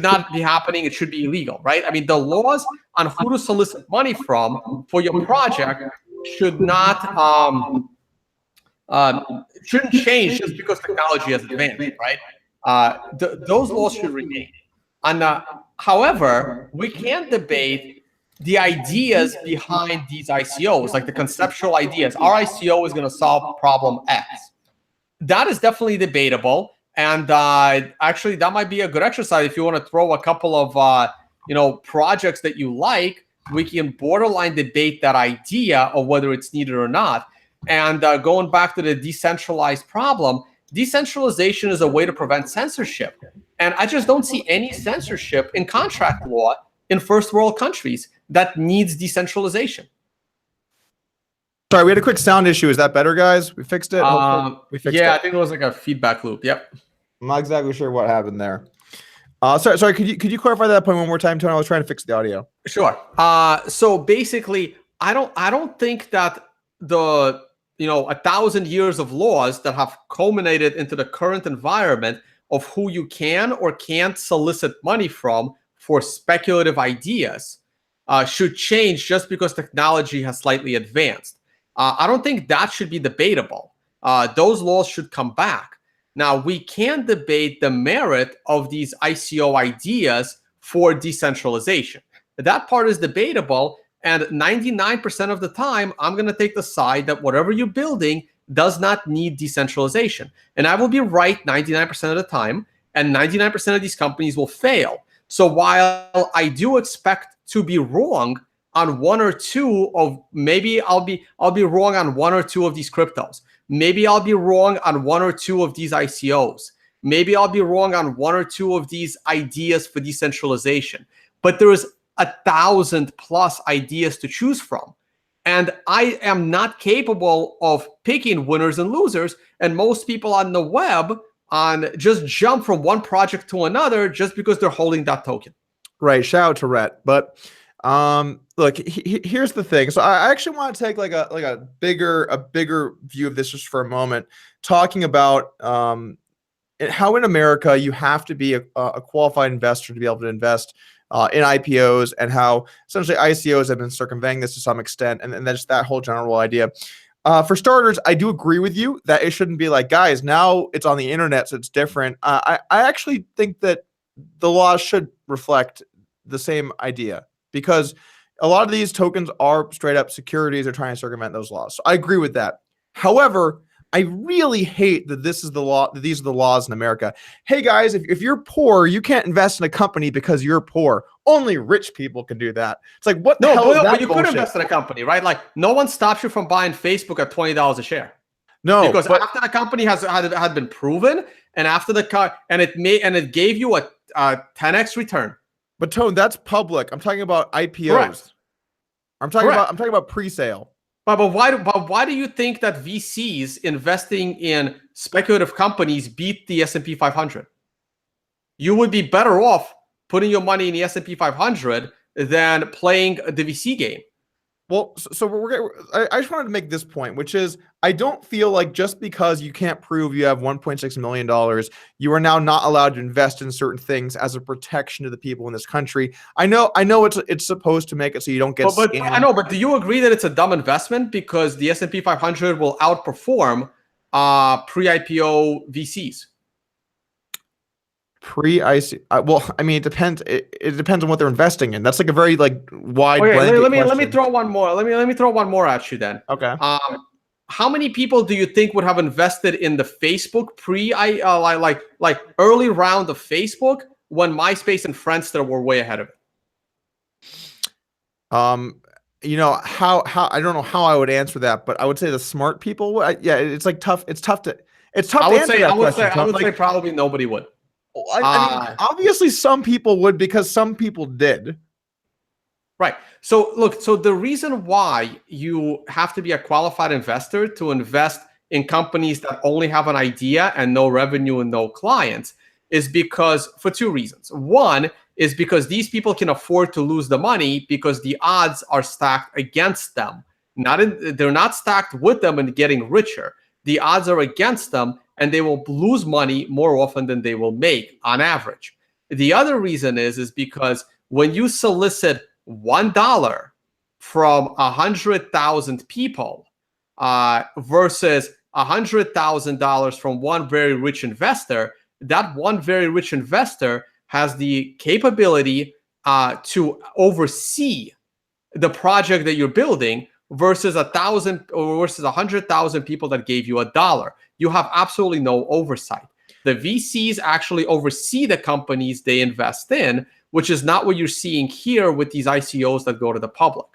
not be happening. It should be illegal, right? I mean, the laws on who to solicit money from for your project should not shouldn't change just because technology has advanced, right? Those laws should remain. And however, we can debate the ideas behind these ICOs, like the conceptual ideas. Our ICO is going to solve problem X. That is definitely debatable. And actually, that might be a good exercise if you want to throw a couple of projects that you like. We can borderline debate that idea of whether it's needed or not. And going back to the decentralized problem, decentralization is a way to prevent censorship. And I just don't see any censorship in contract law in first world countries that needs decentralization. Sorry, we had a quick sound issue. Is that better, guys? We fixed it? We fixed it. I think it was like a feedback loop. Yep. I'm not exactly sure what happened there. Sorry. Could you clarify that point one more time, Tony? I was trying to fix the audio. Sure. So basically, I don't think that the 1,000 years of laws that have culminated into the current environment of who you can or can't solicit money from for speculative ideas should change just because technology has slightly advanced. I don't think that should be debatable. Those laws should come back. Now, we can debate the merit of these ICO ideas for decentralization. That part is debatable, and 99% of the time, I'm going to take the side that whatever you're building does not need decentralization. And I will be right 99% of the time, and 99% of these companies will fail. So while I do expect to be wrong on one or two of, maybe I'll be wrong on one or two of these cryptos. Maybe I'll be wrong on one or two of these ICOs. Maybe I'll be wrong on one or two of these ideas for decentralization. But there is 1,000+ ideas to choose from. And I am not capable of picking winners and losers. And most people on the web just jump from one project to another just because they're holding that token. Right. Shout out to Rhett. But look, here's the thing. So I actually want to take like a bigger view of this just for a moment, talking about how in America you have to be a qualified investor to be able to invest in IPOs, and how essentially ICOs have been circumventing this to some extent, and that's that whole general idea. For starters, I do agree with you that it shouldn't be like, guys, now it's on the internet, so it's different. I actually think that the laws should reflect the same idea, because a lot of these tokens are straight up securities. They're trying to circumvent those laws. So I agree with that. However, I really hate that this is the law. That these are the laws in America. Hey guys, if you're poor, you can't invest in a company because you're poor. Only rich people can do that. It's like, what the hell is that but you bullshit? could invest in a company, right? Like, no one stops you from buying Facebook at $20 a share. No, because after the company had been proven, and after the cut, and it gave you a 10x return. But Tone, that's public. I'm talking about IPOs. Correct. I'm talking about pre-sale. But why do you think that VCs investing in speculative companies beat the S&P 500? You would be better off putting your money in the S&P 500 than playing the VC game. Well, so I just wanted to make this point, which is I don't feel like just because you can't prove you have $1.6 million, you are now not allowed to invest in certain things as a protection to the people in this country. I know it's supposed to make it so you don't get scammed. I know, but do you agree that it's a dumb investment because the S&P 500 will outperform pre-IPO VCs? Pre-IC, well, I mean, it depends. It depends on what they're investing in. That's like a very wide. Okay, let me throw one more. Let me throw one more at you then. Okay. How many people do you think would have invested in the Facebook like early round of Facebook when MySpace and Friendster were way ahead of it? You know how I don't know how I would answer that, but I would say the smart people. Yeah, it's like tough. It's tough to answer that question. I would say probably nobody would. I mean, obviously some people would, because some people did. Right. So look, so the reason why you have to be a qualified investor to invest in companies that only have an idea and no revenue and no clients is because for two reasons. One is because these people can afford to lose the money because the odds are stacked against them. They're not stacked with them and getting richer. The odds are against them, and they will lose money more often than they will make on average. The other reason is because when you solicit $1 from 100,000 people versus $100,000 from one very rich investor, that one very rich investor has the capability to oversee the project that you're building versus 1,000 or versus 100,000 people that gave you $1. You have absolutely no oversight. The VCs actually oversee the companies they invest in, which is not what you're seeing here with these ICOs that go to the public.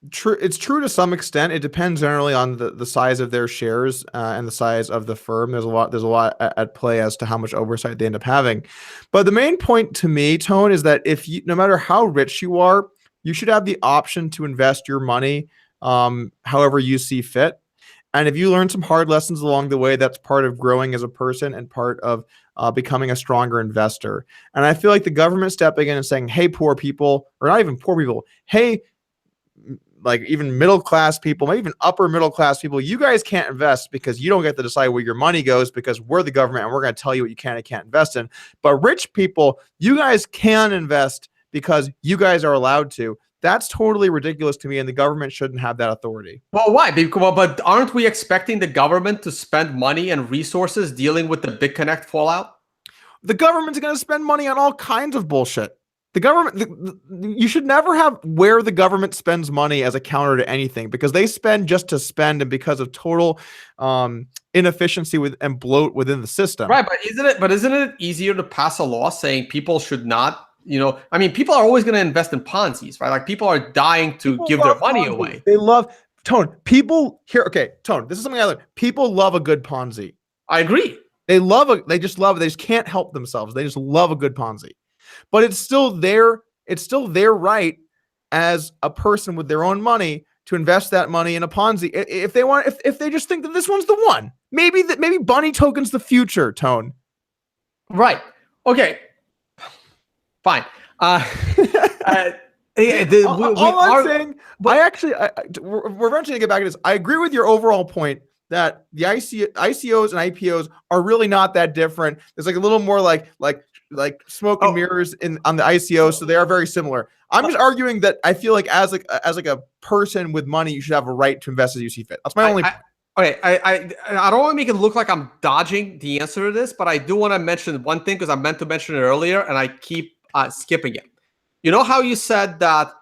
True, it's true to some extent. It depends generally on the size of their shares and the size of the firm. There's a lot at play as to how much oversight they end up having. But the main point to me, Tone, is that no matter how rich you are, you should have the option to invest your money however you see fit. And if you learn some hard lessons along the way, that's part of growing as a person and part of becoming a stronger investor. And I feel like the government stepping in and saying, hey, poor people, or not even poor people, hey, like even middle class people, maybe even upper middle class people, you guys can't invest because you don't get to decide where your money goes because we're the government and we're going to tell you what you can and can't invest in. But rich people, you guys can invest because you guys are allowed to. That's totally ridiculous to me, and the government shouldn't have that authority. Well, why? But aren't we expecting the government to spend money and resources dealing with the BitConnect fallout? The government's going to spend money on all kinds of bullshit. The government, you should never have where the government spends money as a counter to anything, because they spend just to spend and because of total inefficiency and bloat within the system. Right, but isn't it easier to pass a law saying people should not? I mean, people are always going to invest in Ponzi's, right? Like people are dying to give their money away. They love Tone. People here. Okay, Tone. This is something I learned. People love a good Ponzi. I agree. They just love it. They just can't help themselves. They just love a good Ponzi. But it's still their right as a person with their own money to invest that money in a Ponzi if they want, if they just think that this one's the one. Maybe Bunny token's the future, Tone. Right. Okay. Fine. All I'm saying, we're eventually gonna get back to this. I agree with your overall point that the ICOs and IPOs are really not that different. There's like a little more like smoke and mirrors on the ICOs, so they are very similar. I'm just arguing that I feel like as a person with money, you should have a right to invest as you see fit. That's my only point. Okay, I don't want to make it look like I'm dodging the answer to this, but I do want to mention one thing because I meant to mention it earlier and I keep skipping it. You know how you said that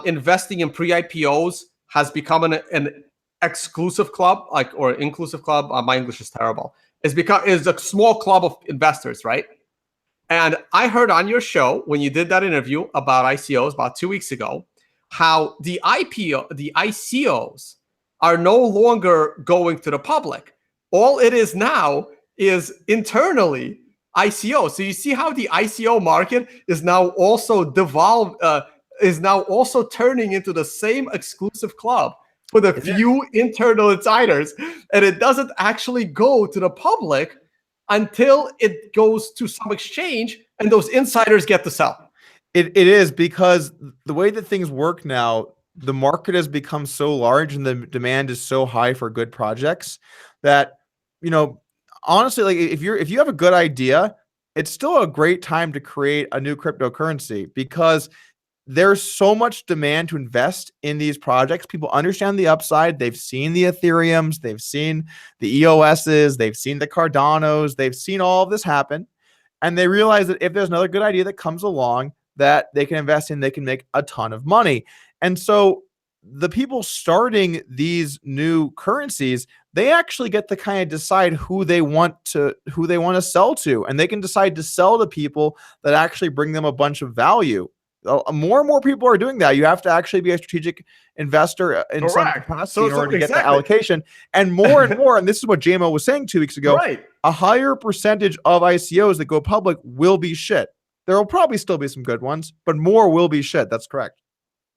investing in pre-IPOs has become an exclusive club, or inclusive club? My English is terrible. Is a small club of investors, right? And I heard on your show when you did that interview about ICOs about 2 weeks ago, how the ICOs are no longer going to the public. All it is now is internally ICO. So you see how the ICO market is now also turning into the same exclusive club with a few internal insiders, and it doesn't actually go to the public until it goes to some exchange and those insiders get to sell. It is because the way that things work now, the market has become so large and the demand is so high for good projects that, honestly, like if you have a good idea, it's still a great time to create a new cryptocurrency because there's so much demand to invest in these projects. People understand the upside. They've seen the Ethereums, they've seen the EOSs, they've seen the Cardanos, they've seen all of this happen. And they realize that if there's another good idea that comes along that they can invest in, they can make a ton of money. And so the people starting these new currencies, they actually get to kind of decide who they want to sell to, and they can decide to sell to people that actually bring them a bunch of value. More and more people are doing that. You have to actually be a strategic investor in some capacity in order to get the allocation. And more, and this is what JMO was saying 2 weeks ago, a higher percentage of ICOs that go public will be shit. There will probably still be some good ones, but more will be shit. That's correct.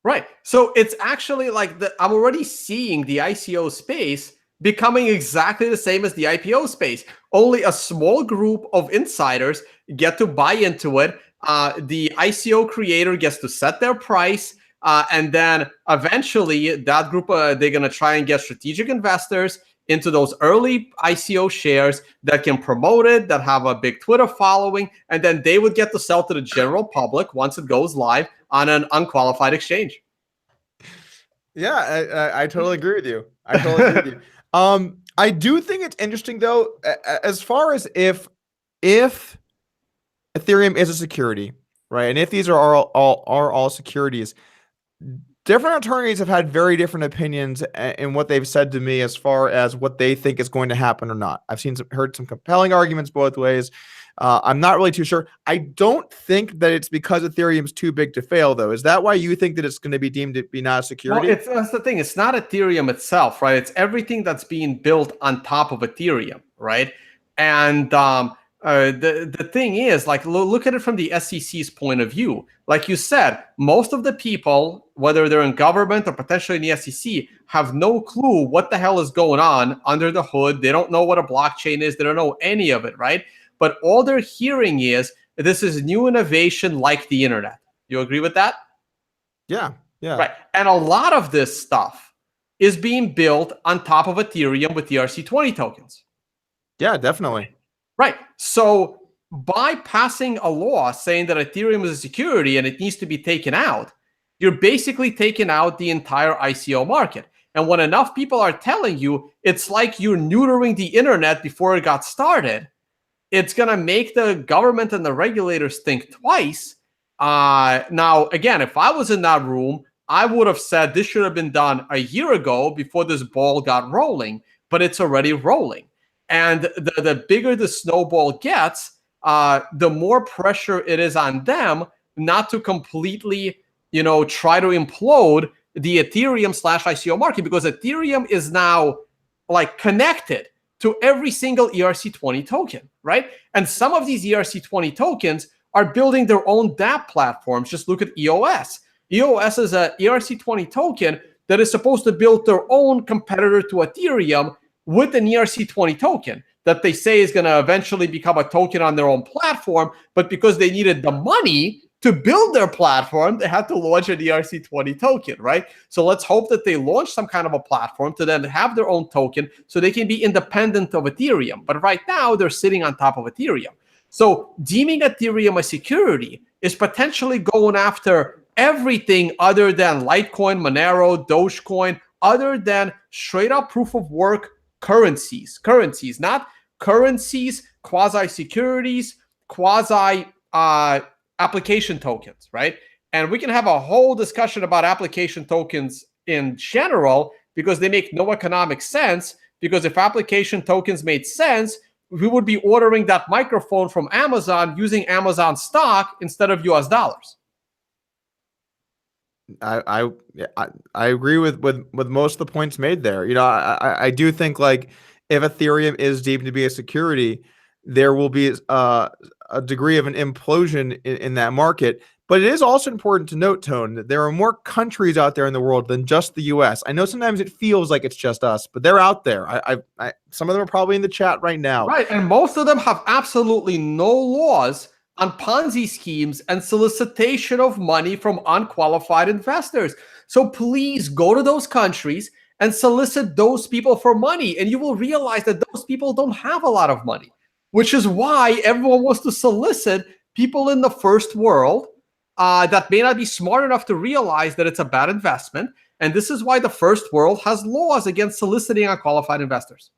Right. So it's actually like I'm already seeing the ICO space becoming exactly the same as the IPO space. Only a small group of insiders get to buy into it. The ICO creator gets to set their price. And then eventually that group, they're going to try and get strategic investors into those early ICO shares that can promote it, that have a big Twitter following, and then they would get to sell to the general public once it goes live on an unqualified exchange. Yeah, I totally agree with you. I do think it's interesting though, as far as if Ethereum is a security, right? And if these are all securities, different attorneys have had very different opinions in what they've said to me as far as what they think is going to happen or not. I've heard some compelling arguments both ways. I'm not really too sure. I don't think that it's because Ethereum's too big to fail, though. Is that why you think that it's going to be deemed to be not a security? Well, that's the thing. It's not Ethereum itself, right? It's everything that's being built on top of Ethereum, right? And the thing is, like, look at it from the SEC's point of view. Like you said, most of the people, whether they're in government or potentially in the SEC, have no clue what the hell is going on under the hood. They don't know what a blockchain is. They don't know any of it, right? But all they're hearing is this is new innovation like the internet. You agree with that? Yeah. Right. And a lot of this stuff is being built on top of Ethereum with ERC20 tokens. Yeah, definitely. Right. So by passing a law saying that Ethereum is a security and it needs to be taken out, you're basically taking out the entire ICO market. And when enough people are telling you it's like you're neutering the internet before it got started, it's going to make the government and the regulators think twice. Now, again, if I was in that room, I would have said this should have been done a year ago before this ball got rolling, but it's already rolling. And the bigger the snowball gets, the more pressure it is on them not to completely, try to implode the Ethereum/ICO market, because Ethereum is now like connected to every single ERC20 token, right? And some of these ERC20 tokens are building their own dApp platforms. Just look at EOS. EOS is a ERC20 token that is supposed to build their own competitor to Ethereum with an ERC20 token that they say is going to eventually become a token on their own platform. But because they needed the money to build their platform, they had to launch an ERC20 token, right? So let's hope that they launch some kind of a platform to then have their own token so they can be independent of Ethereum. But right now, they're sitting on top of Ethereum. So deeming Ethereum a security is potentially going after everything other than Litecoin, Monero, Dogecoin, other than straight up proof of work currencies, not currencies, quasi-securities, quasi application tokens, right? And we can have a whole discussion about application tokens in general because they make no economic sense. Because if application tokens made sense, we would be ordering that microphone from Amazon using Amazon stock instead of US dollars. I agree with most of the points made there. You know, I do think like if Ethereum is deemed to be a security, there will be a degree of an implosion in that market. But it is also important to note, Tone, that there are more countries out there in the world than just the US. I know sometimes it feels like it's just us, but they're out there. Some of them are probably in the chat right now. Right, and most of them have absolutely no laws on Ponzi schemes and solicitation of money from unqualified investors. So please go to those countries and solicit those people for money, and you will realize that those people don't have a lot of money, which is why everyone wants to solicit people in the first world that may not be smart enough to realize that it's a bad investment. And this is why the first world has laws against soliciting unqualified investors.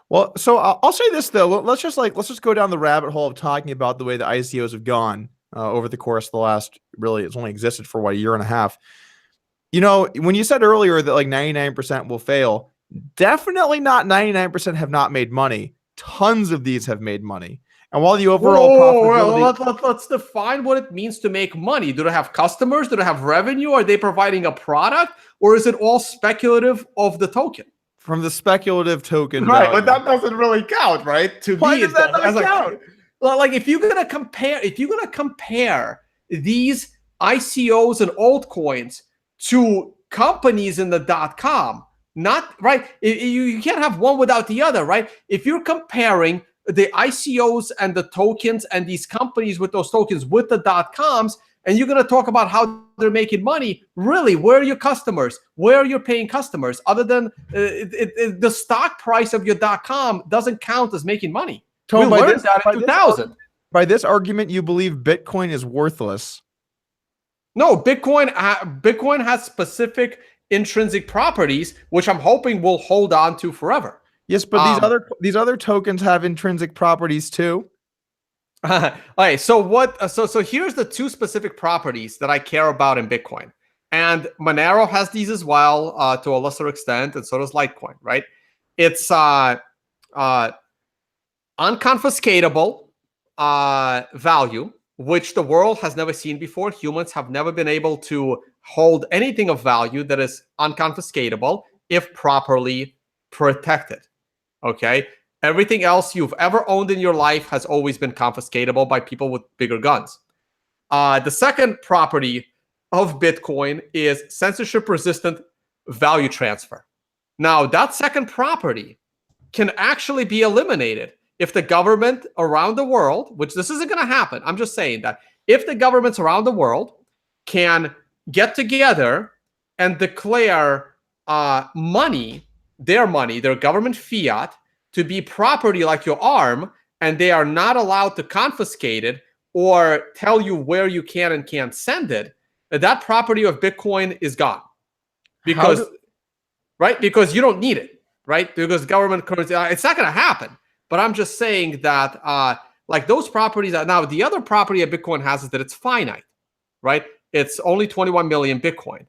Well, so I'll say this though. Let's just go down the rabbit hole of talking about the way the ICOs have gone over the course of the last, really, it's only existed for what, a year and a half. You know, when you said earlier that like 99% will fail, definitely not 99% have not made money. Tons of these have made money. And while the overall profitability... Let's define what it means to make money. Do they have customers? Do they have revenue? Are they providing a product? Or is it all speculative of the token? From the speculative token Right, value. but that doesn't really count, right? To Why me, does that not count? Like if you're gonna compare these ICOs and altcoins to companies in the .com, not right. You can't have one without the other, right? If you're comparing the ICOs and the tokens and these companies with those tokens with the .coms, and you're going to talk about how they're making money, really, where are your customers? Where are your paying customers? Other than the stock price of your .com doesn't count as making money. Tone, we learned that in 2000. By this argument, you believe Bitcoin is worthless. No, Bitcoin has specific intrinsic properties, which I'm hoping will hold on to forever. Yes, but these other tokens have intrinsic properties too. All right. So here's the two specific properties that I care about in Bitcoin, and Monero has these as well to a lesser extent, and so does Litecoin. Right? It's unconfiscatable value, which the world has never seen before. Humans have never been able to hold anything of value that is unconfiscatable if properly protected. Okay. Everything else you've ever owned in your life has always been confiscatable by people with bigger guns. The second property of Bitcoin is censorship-resistant value transfer. Now, that second property can actually be eliminated if the government around the world, which this isn't going to happen, I'm just saying that if the governments around the world can get together and declare their government fiat, to be property like your arm, and they are not allowed to confiscate it or tell you where you can and can't send it, that property of Bitcoin is gone. Because you don't need it, right? Because government currency, it's not going to happen. But I'm just saying that like those properties are now, the other property that Bitcoin has is that it's finite, right? It's only 21 million Bitcoin.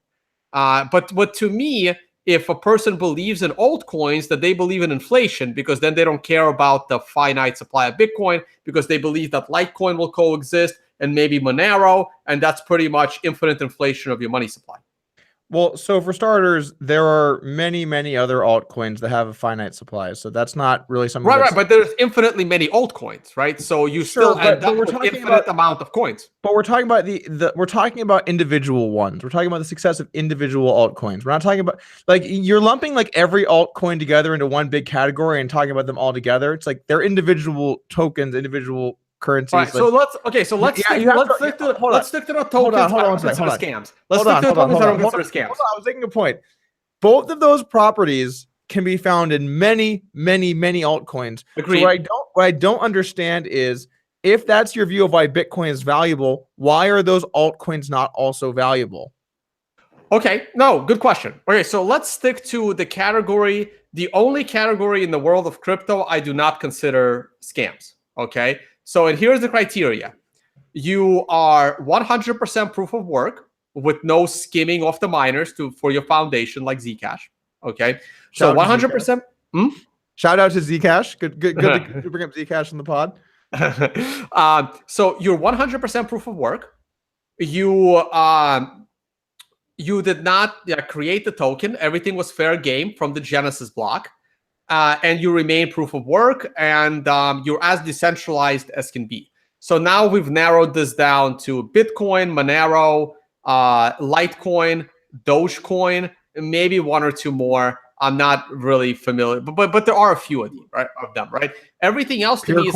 But to me, if a person believes in altcoins, that they believe in inflation, because then they don't care about the finite supply of Bitcoin, because they believe that Litecoin will coexist and maybe Monero, and that's pretty much infinite inflation of your money supply. Well, so for starters, there are many, many other altcoins that have a finite supply. So that's not really something Right, that's right, but there's infinitely many altcoins, right? So you sure, still end but up we're with talking infinite about amount of coins. but we're talking about we're talking about individual ones. We're talking about the success of individual altcoins. We're not talking about like you're lumping like every altcoin together into one big category and talking about them all together. It's like they're individual tokens, individual All currencies. right, so Like let's yeah, stick you have let's to stick to hold on. let's stick to the Hold on, tokens hold I on don't one second. consider Hold on. scams. Let's stick to the tokens I don't consider scams. Hold on. I was making a point. Both of those properties can be found in many, many, many altcoins. So Agreed. what I don't understand is if that's your view of why Bitcoin is valuable, why are those altcoins not also valuable? Okay, no, good question. Okay, so let's stick to the category, the only category in the world of crypto I do not consider scams. Okay, so and here's the criteria: you are 100% proof of work with no skimming off the miners for your foundation like Zcash. Okay, so Shout out to 100%. Shout out to Zcash. Good to bring up Zcash in the pod. So you're 100% proof of work. You did not create the token. Everything was fair game from the Genesis block. And you remain proof of work, and you're as decentralized as can be. So now we've narrowed this down to Bitcoin, Monero, Litecoin, Dogecoin, and maybe one or two more. I'm not really familiar, but there are a few of them, right? Everything else to me is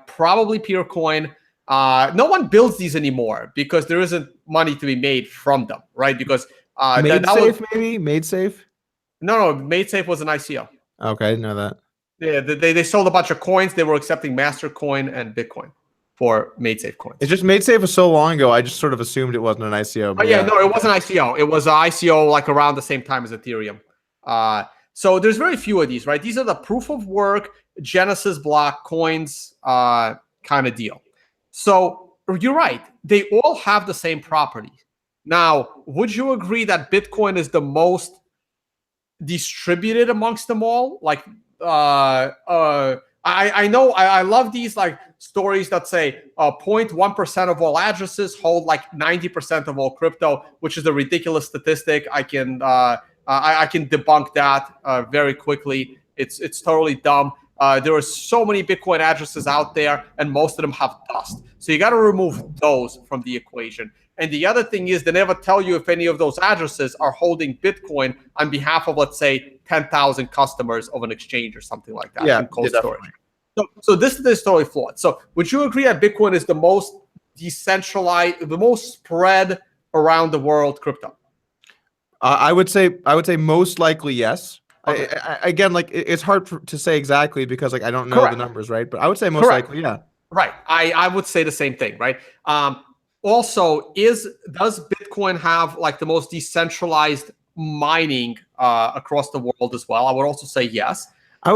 probably Peercoin. No one builds these anymore because there isn't money to be made from them, right? Because Made safe. No, MadeSafe was an ICO. Okay, I didn't know that. Yeah, they sold a bunch of coins. They were accepting Mastercoin and Bitcoin for MadeSafe coins. It's just MadeSafe was so long ago. I just sort of assumed it wasn't an ICO. Oh yeah, no, it wasn't ICO. It was an ICO like around the same time as Ethereum. So there's very few of these, right? These are the proof of work Genesis block coins kind of deal. So you're right. They all have the same property. Now, would you agree that Bitcoin is the most distributed amongst them all? Like, I know I love these like stories that say 0.1% of all addresses hold like 90% of all crypto, which is a ridiculous statistic. I can debunk that very quickly. It's totally dumb. There are so many Bitcoin addresses out there, and most of them have dust. So you got to remove those from the equation. And the other thing is they never tell you if any of those addresses are holding Bitcoin on behalf of, let's say, 10,000 customers of an exchange or something like that. Yeah, in cold storage. So this is totally flawed. So would you agree that Bitcoin is the most decentralized, the most spread around the world crypto? I would say most likely yes. Okay. Again, like it's hard to say exactly because like I don't know the numbers, right? But I would say most likely, yeah. Right. I would say the same thing, right? Also, does Bitcoin have like the most decentralized mining across the world as well? I would also say yes. I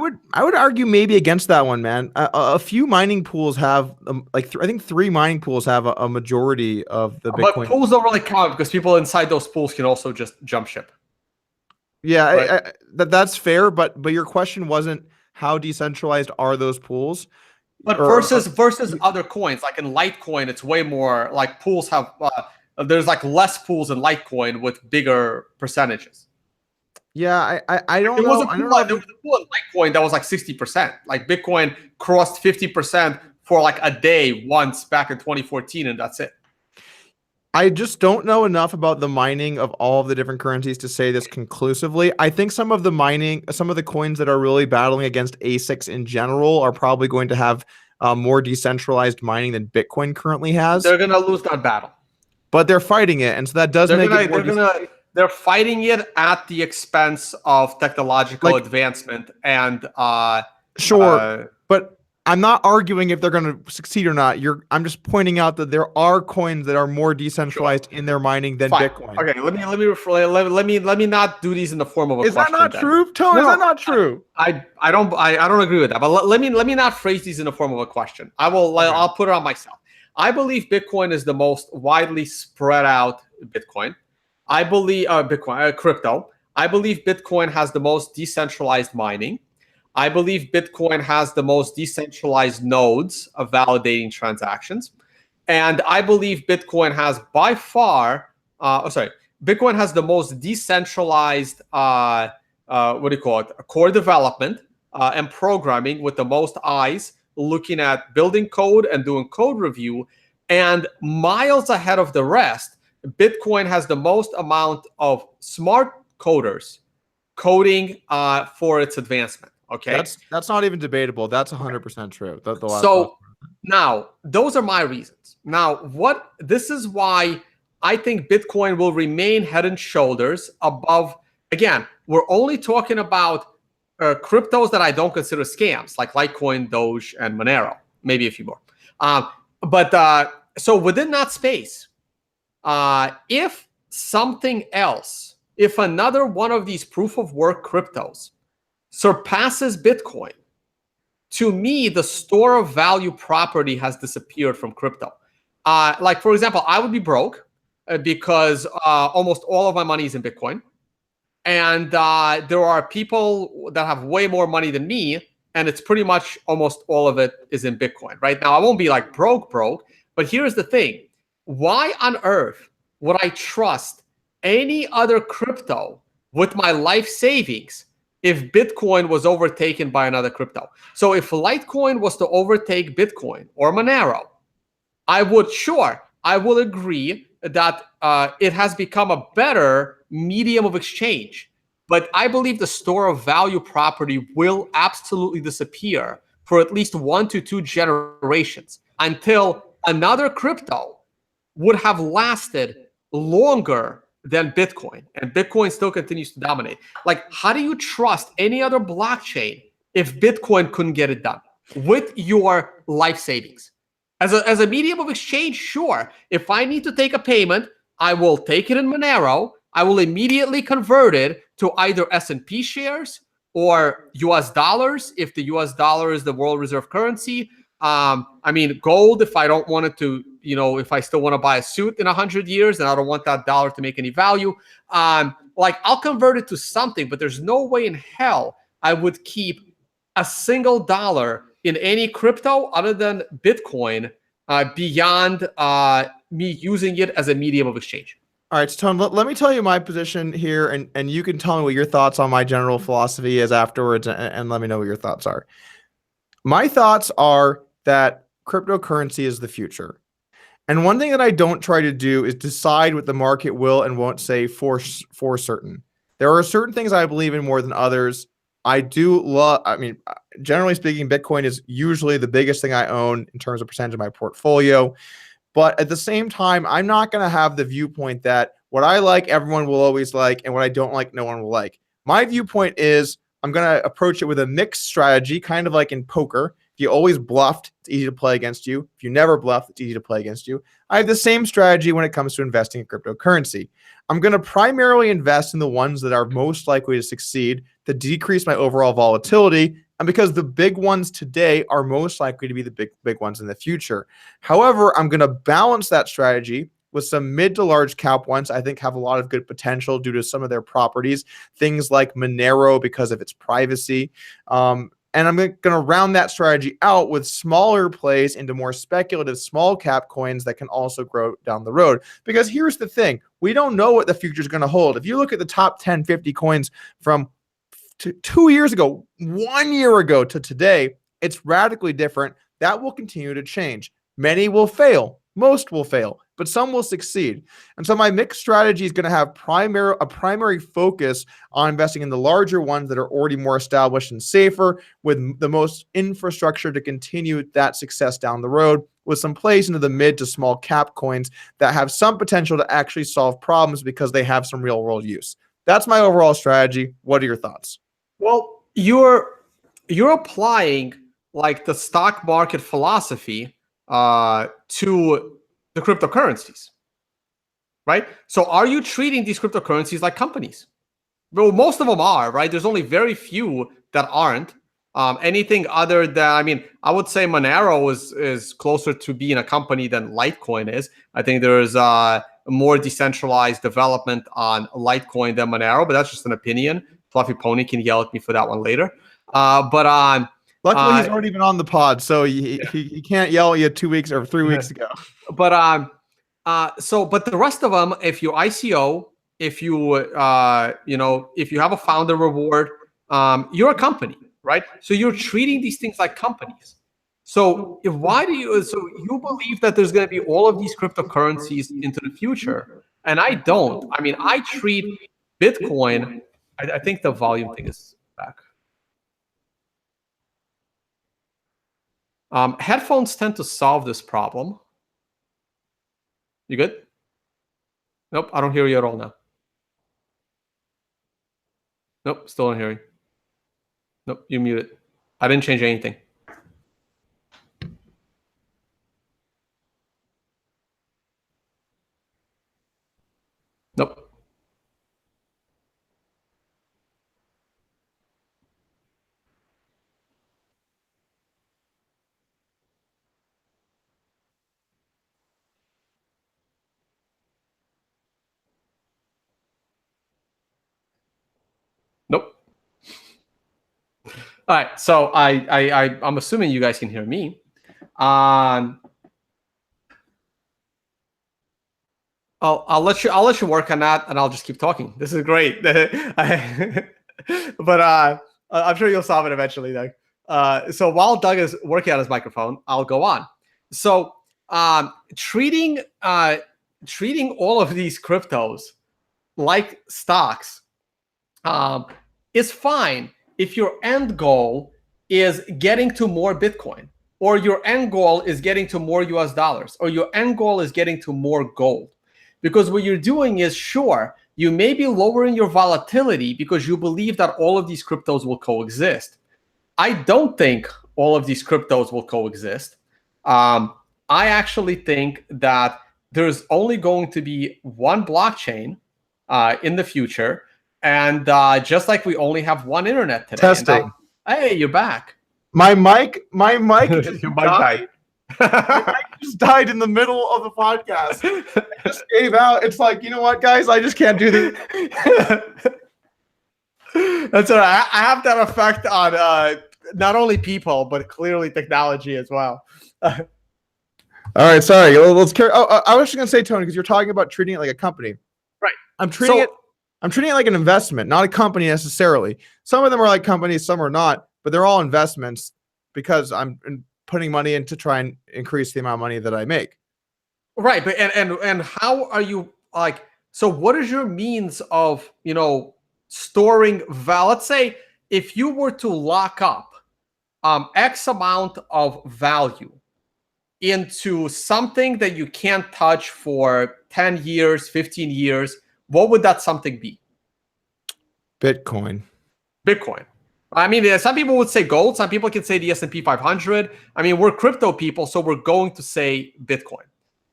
would argue maybe against that one, man. A few mining pools have I think 3 mining pools have a majority of the Bitcoin. But pools don't really count because people inside those pools can also just jump ship. Yeah, right? That's fair, but your question wasn't how decentralized are those pools? But versus other coins, like in Litecoin, it's way more like pools have. There's like less pools in Litecoin with bigger percentages. Yeah, I don't know. There was a pool in Litecoin that was like 60%. Like Bitcoin crossed 50% for like a day once back in 2014, and that's it. I just don't know enough about the mining of all of the different currencies to say this conclusively. I think some of the coins that are really battling against ASICs in general are probably going to have more decentralized mining than Bitcoin currently has. They're going to lose that battle. But they're fighting it, and so that does make it more they're fighting it at the expense of technological advancement and but I'm not arguing if they're going to succeed or not. I'm just pointing out that there are coins that are more decentralized in their mining than Bitcoin. Okay, let me not do these in the form of a question. Is that not true, Tony? Is that not true? I don't agree with that. But let me not phrase these in the form of a question. I'll put it on myself. I believe Bitcoin is the most widely spread out Bitcoin. I believe crypto. I believe Bitcoin has the most decentralized mining. I believe Bitcoin has the most decentralized nodes of validating transactions. And I believe Bitcoin has by far Bitcoin has the most decentralized, core development and programming with the most eyes looking at building code and doing code review. And miles ahead of the rest, Bitcoin has the most amount of smart coders coding for its advancement. Okay, that's not even debatable. That's 100% true. Now those are my reasons. Now, this is why I think Bitcoin will remain head and shoulders above. Again, we're only talking about cryptos that I don't consider scams, like Litecoin, Doge, and Monero, maybe a few more. So within that space, if something else, if another one of these proof of work cryptos surpasses Bitcoin, to me, the store of value property has disappeared from crypto. Like, for example, I would be broke because almost all of my money is in Bitcoin. And there are people that have way more money than me, and it's pretty much almost all of it is in Bitcoin. Right now, I won't be like broke, but here's the thing. Why on earth would I trust any other crypto with my life savings if Bitcoin was overtaken by another crypto? So if Litecoin was to overtake Bitcoin or Monero, I will agree that it has become a better medium of exchange. But I believe the store of value property will absolutely disappear for at least 1 to 2 generations until another crypto would have lasted longer than Bitcoin, and Bitcoin still continues to dominate. Like, how do you trust any other blockchain if Bitcoin couldn't get it done with your life savings? As a medium of exchange, sure. If I need to take a payment, I will take it in Monero. I will immediately convert it to either S&P shares or US dollars if the US dollar is the world reserve currency. Gold if I don't want it to, if I still want to buy a suit in 100 years and I don't want that dollar to make any value. I'll convert it to something, but there's no way in hell I would keep a single dollar in any crypto other than Bitcoin beyond me using it as a medium of exchange. All right, so Tone, let me tell you my position here, and you can tell me what your thoughts on my general philosophy is afterwards, and let me know what your thoughts are. My thoughts are that cryptocurrency is the future. And one thing that I don't try to do is decide what the market will and won't say for certain. There are certain things I believe in more than others. Generally speaking, Bitcoin is usually the biggest thing I own in terms of percentage of my portfolio. But at the same time, I'm not going to have the viewpoint that what I like, everyone will always like, and what I don't like, no one will like. My viewpoint is I'm going to approach it with a mixed strategy, kind of like in poker. If you always bluffed, it's easy to play against you. If you never bluffed, it's easy to play against you. I have the same strategy when it comes to investing in cryptocurrency. I'm going to primarily invest in the ones that are most likely to succeed, to decrease my overall volatility, and because the big ones today are most likely to be the big ones in the future. However, I'm going to balance that strategy with some mid to large cap ones I think have a lot of good potential due to some of their properties, things like Monero because of its privacy. And I'm going to round that strategy out with smaller plays into more speculative small cap coins that can also grow down the road. Because here's the thing, we don't know what the future is going to hold. If you look at the top 10, 50 coins from 2 years ago, 1 year ago to today, it's radically different. That will continue to change. Many will fail. Most will fail, but some will succeed. And so my mixed strategy is going to have a primary focus on investing in the larger ones that are already more established and safer, with the most infrastructure to continue that success down the road, with some plays into the mid to small cap coins that have some potential to actually solve problems because they have some real world use. That's my overall strategy. What are your thoughts? Well, you're applying like the stock market philosophy to the cryptocurrencies, right? So are you treating these cryptocurrencies like companies? Well, most of them are, right? There's only very few that aren't. Anything other than, I would say Monero is closer to being a company than Litecoin is. I think there's more decentralized development on Litecoin than Monero, but that's just an opinion. Fluffy Pony can yell at me for that one later. Luckily, he's already been on the pod, so he can't yell at you 2 weeks or 3 weeks ago. But But the rest of them, if you ICO, if you if you have a founder reward, you're a company, right? So you're treating these things like companies. So you believe that there's going to be all of these cryptocurrencies into the future, and I don't. I mean, I treat Bitcoin. I think the volume thing is back. Headphones tend to solve this problem. You good? Nope, I don't hear you at all now. Nope, still don't hear you. Nope, you muted. I didn't change anything. Nope. Nope. All right, so I'm assuming you guys can hear me. I'll let you work on that, and I'll just keep talking. This is great. But I'm sure you'll solve it eventually, Doug. So while Doug is working on his microphone, I'll go on. So treating all of these cryptos like stocks is fine if your end goal is getting to more Bitcoin, or your end goal is getting to more US dollars, or your end goal is getting to more gold. Because what you're doing is, sure, you may be lowering your volatility because you believe that all of these cryptos will coexist. I don't think all of these cryptos will coexist. I actually think that there's only going to be one blockchain in the future. And just like we only have one internet today. Testing. Hey, you're back. My mic just Your mic died. My mic just died in the middle of the podcast. It just gave out. It's like, you know what, guys? I just can't do this. That's all right. I have that effect on not only people, but clearly technology as well. All right, sorry. Let's carry. Oh, I was just gonna say, Tony, because you're talking about treating it like a company. Right. I'm treating it like an investment, not a company necessarily. Some of them are like companies, some are not, but they're all investments because I'm putting money in to try and increase the amount of money that I make. Right, but and how are you, like? So what is your means of storing value? Let's say if you were to lock up X amount of value into something that you can't touch for 10 years, 15 years, what would that something be? Bitcoin. I mean, some people would say gold. Some people can say the S&P 500. I mean, we're crypto people, so we're going to say Bitcoin.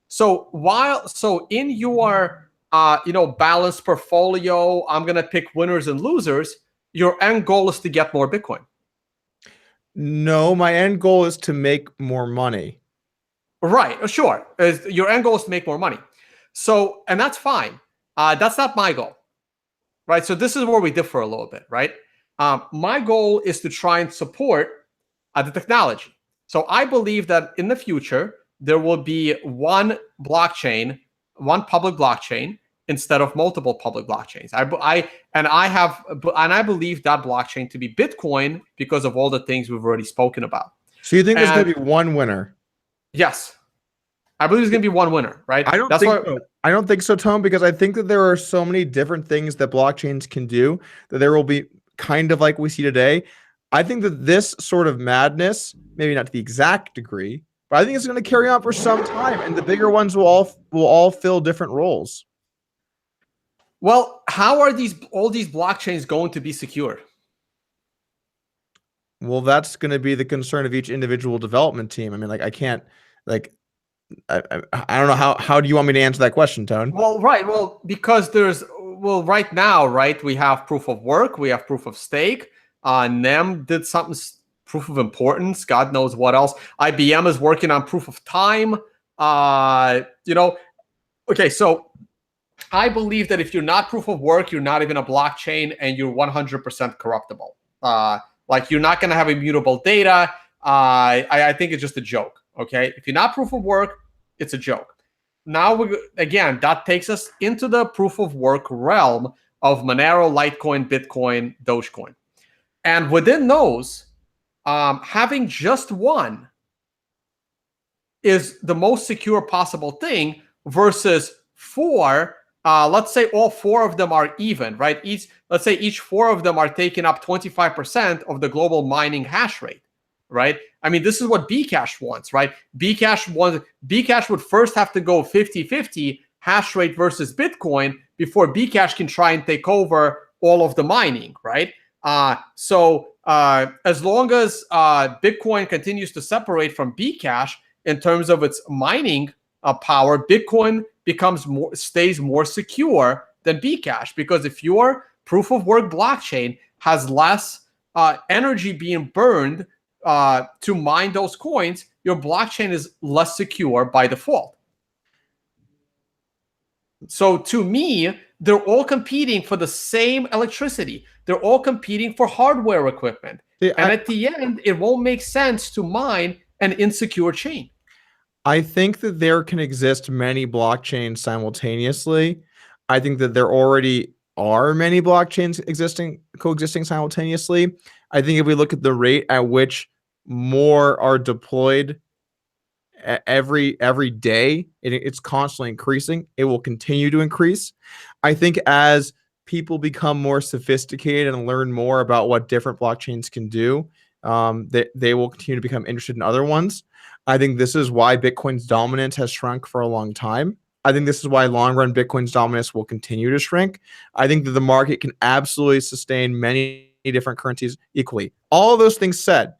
So in your balanced portfolio, I'm gonna pick winners and losers. Your end goal is to get more Bitcoin. No, my end goal is to make more money. Right, sure. Your end goal is to make more money. So, and that's fine. That's not my goal, right? So this is where we differ a little bit, right? My goal is to try and support the technology. So I believe that in the future, there will be one blockchain, one public blockchain, instead of multiple public blockchains. I believe that blockchain to be Bitcoin because of all the things we've already spoken about. So you think there's going to be one winner? Yes. I believe there's going to be one winner, right? I don't think so, Tom, because I think that there are so many different things that blockchains can do that there will be kind of like we see today. I think that this sort of madness, maybe not to the exact degree, but I think it's going to carry on for some time, and the bigger ones will all fill different roles. Well, how are all these blockchains going to be secured? Well, that's going to be the concern of each individual development team. I mean, like, I can't, like, I don't know how do you want me to answer that question, Tone? Well, right. Well, because right now, right, we have proof of work, we have proof of stake. NEM did something, proof of importance, God knows what else. IBM is working on proof of time. Okay, so I believe that if you're not proof of work, you're not even a blockchain, and you're 100% corruptible. Like, you're not going to have immutable data. I think it's just a joke. Okay, if you're not proof of work, it's a joke. now again, that takes us into the proof of work realm of Monero, Litecoin, Bitcoin, Dogecoin. And within those, having just one is the most secure possible thing versus four. Let's say all four of them are even, right? Let's say each four of them are taking up 25% of the global mining hash rate, right? I mean, this is what Bcash wants, right? Bcash would first have to go 50-50 hash rate versus Bitcoin before Bcash can try and take over all of the mining, right? So as long as Bitcoin continues to separate from Bcash in terms of its mining power, Bitcoin stays more secure than Bcash, because if your proof of work blockchain has less energy being burned to mine those coins, your blockchain is less secure by default. So to me, they're all competing for the same electricity. They're all competing for hardware equipment. And at the end, it won't make sense to mine an insecure chain. I think that there can exist many blockchains simultaneously. I think that there already are many blockchains coexisting simultaneously. I think if we look at the rate at which more are deployed every day, it's constantly increasing. It will continue to increase. I think as people become more sophisticated and learn more about what different blockchains can do, they will continue to become interested in other ones. I think this is why Bitcoin's dominance has shrunk for a long time. I think this is why long-run Bitcoin's dominance will continue to shrink. I think that the market can absolutely sustain many different currencies equally. All of those things said,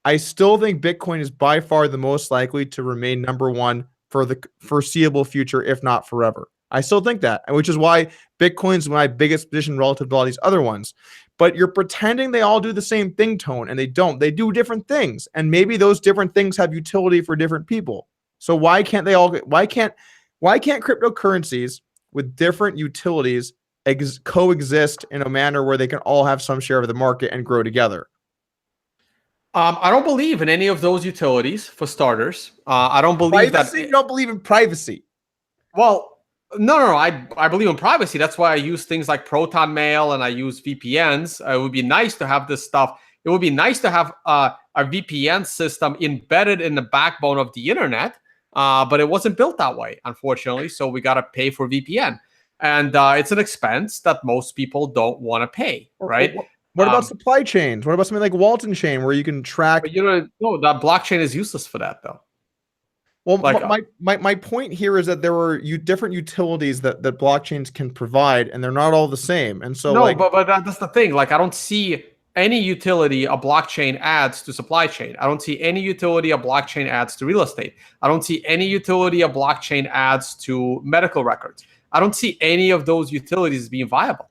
I still think Bitcoin is by far the most likely to remain number one for the foreseeable future, if not forever. I still think that, which is why Bitcoin's my biggest position relative to all these other ones. But you're pretending they all do the same thing, Tone, and they don't. They do different things, and maybe those different things have utility for different people. So why can't cryptocurrencies with different utilities coexist in a manner where they can all have some share of the market and grow together? I don't believe in any of those utilities, for starters. I don't believe privacy? You don't believe in privacy? Well, no. I believe in privacy. That's why I use things like Proton Mail and I use VPNs. It would be nice to have this stuff. It would be nice to have a VPN system embedded in the backbone of the internet, but it wasn't built that way, unfortunately. So we got to pay for VPN. And it's an expense that most people don't want to pay, right? What about supply chains? What about something like Walton Chain where you can track? But no, that blockchain is useless for that, though. Well, my point here is that there are different utilities that blockchains can provide, and they're not all the same. And so, but that's the thing. Like, I don't see any utility a blockchain adds to supply chain. I don't see any utility a blockchain adds to real estate. I don't see any utility a blockchain adds to medical records. I don't see any of those utilities being viable.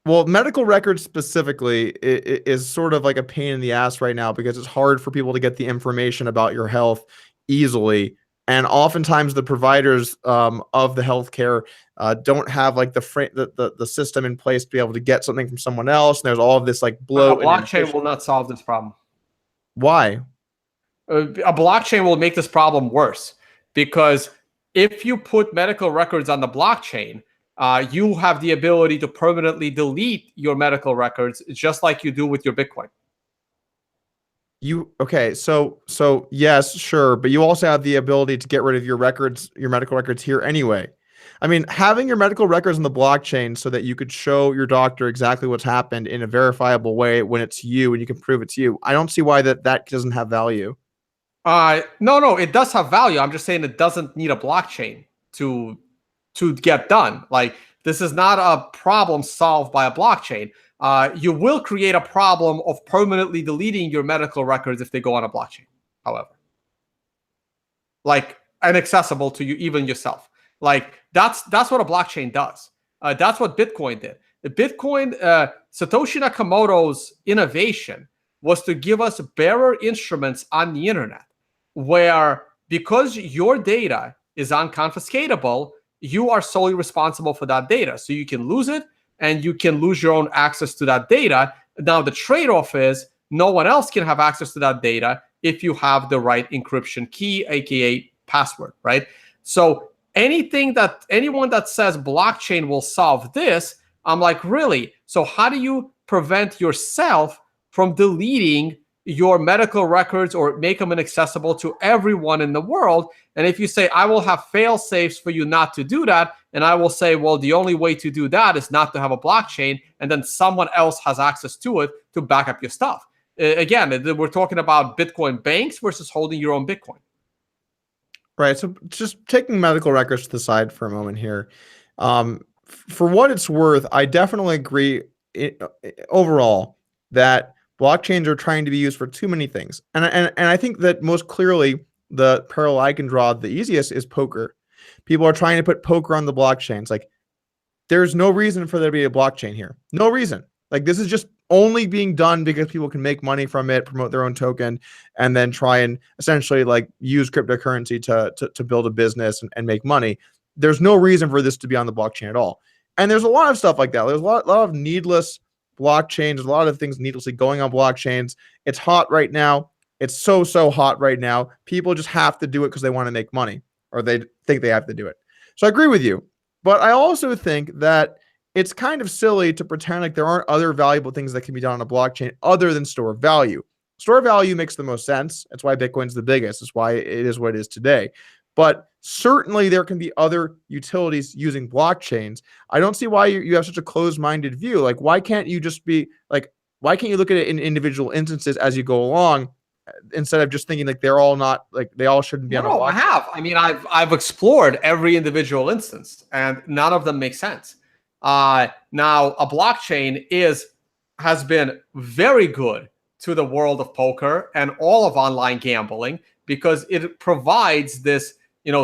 Well, medical records specifically is sort of like a pain in the ass right now because it's hard for people to get the information about your health easily. And oftentimes the providers of the healthcare don't have like the system in place to be able to get something from someone else. And there's all of this like bloat. A blockchain will not solve this problem. Why? A blockchain will make this problem worse because if you put medical records on the blockchain, you have the ability to permanently delete your medical records just like you do with your Bitcoin. So yes, sure, but you also have the ability to get rid of your medical records here anyway. I mean, having your medical records on the blockchain so that you could show your doctor exactly what's happened in a verifiable way when it's you and you can prove it's you. I don't see why that doesn't have value. No, it does have value. I'm just saying it doesn't need a blockchain to get done. Like, this is not a problem solved by a blockchain. You will create a problem of permanently deleting your medical records if they go on a blockchain, however. Like, inaccessible to you, even yourself. Like, that's what a blockchain does. That's what Bitcoin did. The Bitcoin, Satoshi Nakamoto's innovation was to give us bearer instruments on the internet, where because your data is unconfiscatable, you are solely responsible for that data. So you can lose it and you can lose your own access to that data. Now, the trade-off is no one else can have access to that data if you have the right encryption key, aka password, right? So anyone that says blockchain will solve this, I'm like, really? So how do you prevent yourself from deleting your medical records or make them inaccessible to everyone in the world? And if you say, I will have fail safes for you not to do that, and I will say, well, the only way to do that is not to have a blockchain, and then someone else has access to it to back up your stuff. Again, we're talking about Bitcoin banks versus holding your own Bitcoin. Right. So just taking medical records to the side for a moment here. For what it's worth, I definitely agree overall that blockchains are trying to be used for too many things. And I think that most clearly the parallel I can draw the easiest is poker. People are trying to put poker on the blockchain. It's like, there's no reason for there to be a blockchain here. No reason. Like, this is just only being done because people can make money from it, promote their own token, and then try and essentially like use cryptocurrency to build a business and make money. There's no reason for this to be on the blockchain at all. And there's a lot of stuff like that. There's a lot of needless blockchains, a lot of things needlessly going on blockchains. It's hot right now. It's so hot right now. People just have to do it because they want to make money, or they think they have to do it. So I agree with you. But I also think that it's kind of silly to pretend like there aren't other valuable things that can be done on a blockchain other than store value. Store value makes the most sense. That's why Bitcoin's the biggest. That's why it is what it is today. But certainly there can be other utilities using blockchains. I don't see why you have such a closed-minded view. Like, why can't you just be like, why can't you look at it in individual instances as you go along, instead of just thinking like they're all not, like they all shouldn't be on a blockchain? I have. I mean, I've explored every individual instance, and none of them make sense. Now, a blockchain has been very good to the world of poker and all of online gambling because it provides this,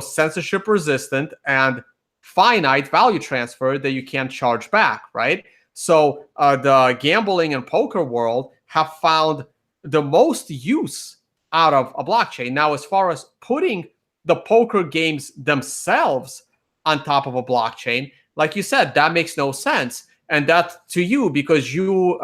censorship resistant and finite value transfer that you can't charge back, right? So the gambling and poker world have found the most use out of a blockchain. Now, as far as putting the poker games themselves on top of a blockchain, like you said, that makes no sense. And that to you, because you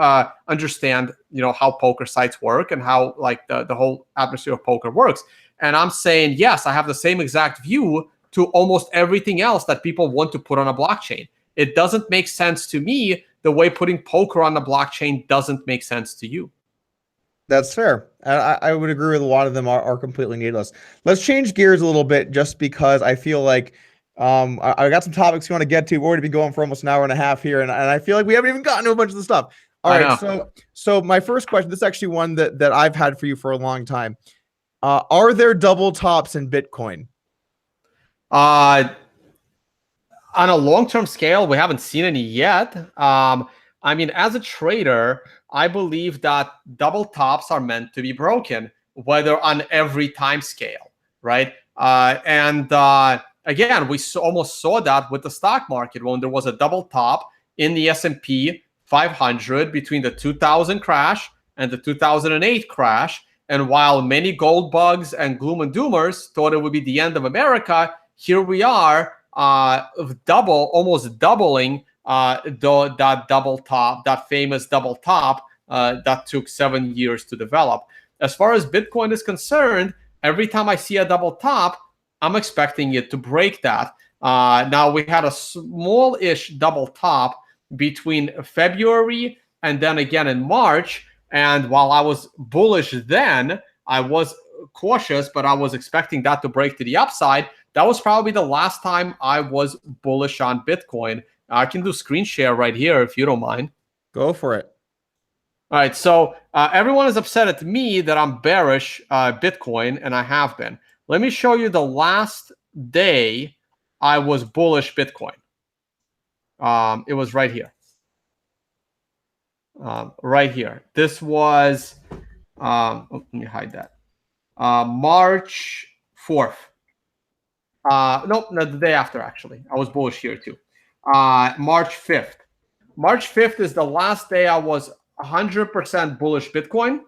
understand, how poker sites work and how like the whole atmosphere of poker works. And I'm saying, yes, I have the same exact view to almost everything else that people want to put on a blockchain. It doesn't make sense to me the way putting poker on the blockchain doesn't make sense to you. That's fair. I would agree with a lot of them are completely needless. Let's change gears a little bit, just because I feel like I got some topics you want to get to. We've already been going for almost an hour and a half here, and I feel like we haven't even gotten to a bunch of the stuff. All right, so my first question, this is actually one that I've had for you for a long time. Are there double tops in Bitcoin? On a long-term scale, we haven't seen any yet. I mean, as a trader, I believe that double tops are meant to be broken, whether on every time scale, right? Again, we almost saw that with the stock market when there was a double top in the S&P 500 between the 2000 crash and the 2008 crash. And while many gold bugs and gloom and doomers thought it would be the end of America, here we are, almost doubling that double top, that famous double top that took 7 years to develop. As far as Bitcoin is concerned, every time I see a double top, I'm expecting it to break that. Now, we had a small-ish double top between February and then again in March. And while I was bullish then, I was cautious, but I was expecting that to break to the upside. That was probably the last time I was bullish on Bitcoin. I can do screen share right here if you don't mind. Go for it. All right, so everyone is upset at me that I'm bearish Bitcoin, and I have been. Let me show you the last day I was bullish Bitcoin. It was right here. Right here. This was, let me hide that. March 4th. Nope, no, the day after, actually. I was bullish here too. March 5th. March 5th is the last day I was 100% bullish Bitcoin.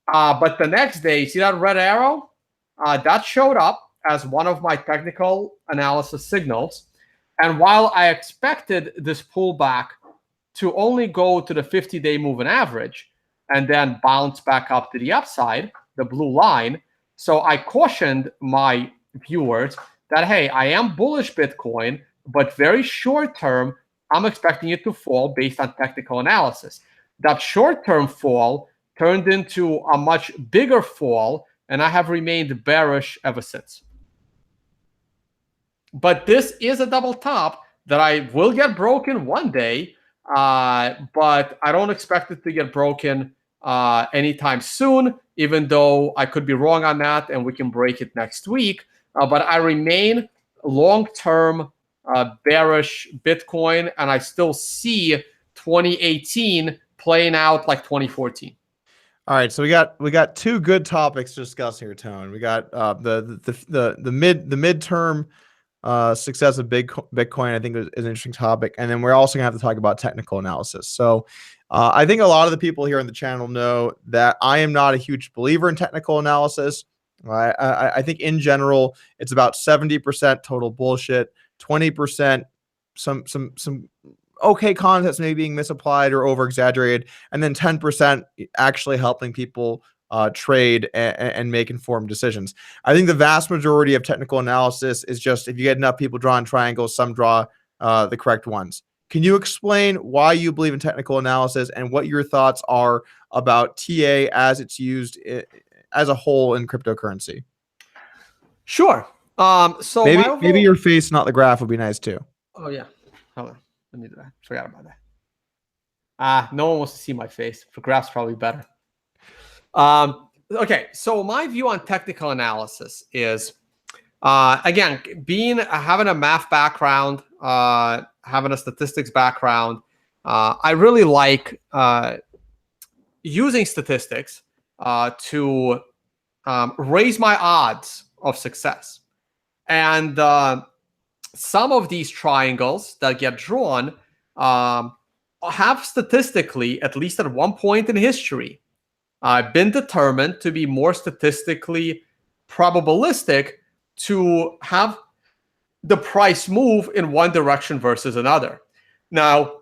But the next day, see that red arrow? That showed up as one of my technical analysis signals. And while I expected this pullback to only go to the 50-day moving average and then bounce back up to the upside, the blue line, so I cautioned my viewers that, hey, I am bullish Bitcoin, but very short term, I'm expecting it to fall based on technical analysis. That short term fall turned into a much bigger fall, and I have remained bearish ever since. But this is a double top that I will get broken one day, but I don't expect it to get broken anytime soon, even though I could be wrong on that, and we can break it next week. But I remain long-term bearish Bitcoin, and I still see 2018 playing out like 2014. All right, so we got two good topics to discuss here, Tone. We got the midterm success of Bitcoin, I think is an interesting topic. And then we're also gonna have to talk about technical analysis. So I think a lot of the people here on the channel know that I am not a huge believer in technical analysis. I think in general, it's about 70% total bullshit, 20% some okay concepts maybe being misapplied or over exaggerated, and then 10% actually helping people trade and make informed decisions. I think the vast majority of technical analysis is just if you get enough people drawing triangles, some draw the correct ones. Can you explain why you believe in technical analysis and what your thoughts are about TA as it's used as a whole in cryptocurrency? Sure. So maybe your face, not the graph, would be nice too. Oh yeah, hold on. Let me do that. Forgot about that. No one wants to see my face. The graph's probably better. Okay, so my view on technical analysis is, again, having a math background, having a statistics background, I really like using statistics to raise my odds of success. And some of these triangles that get drawn have statistically, at least at one point in history, been determined to be more statistically probabilistic to have the price move in one direction versus another. Now,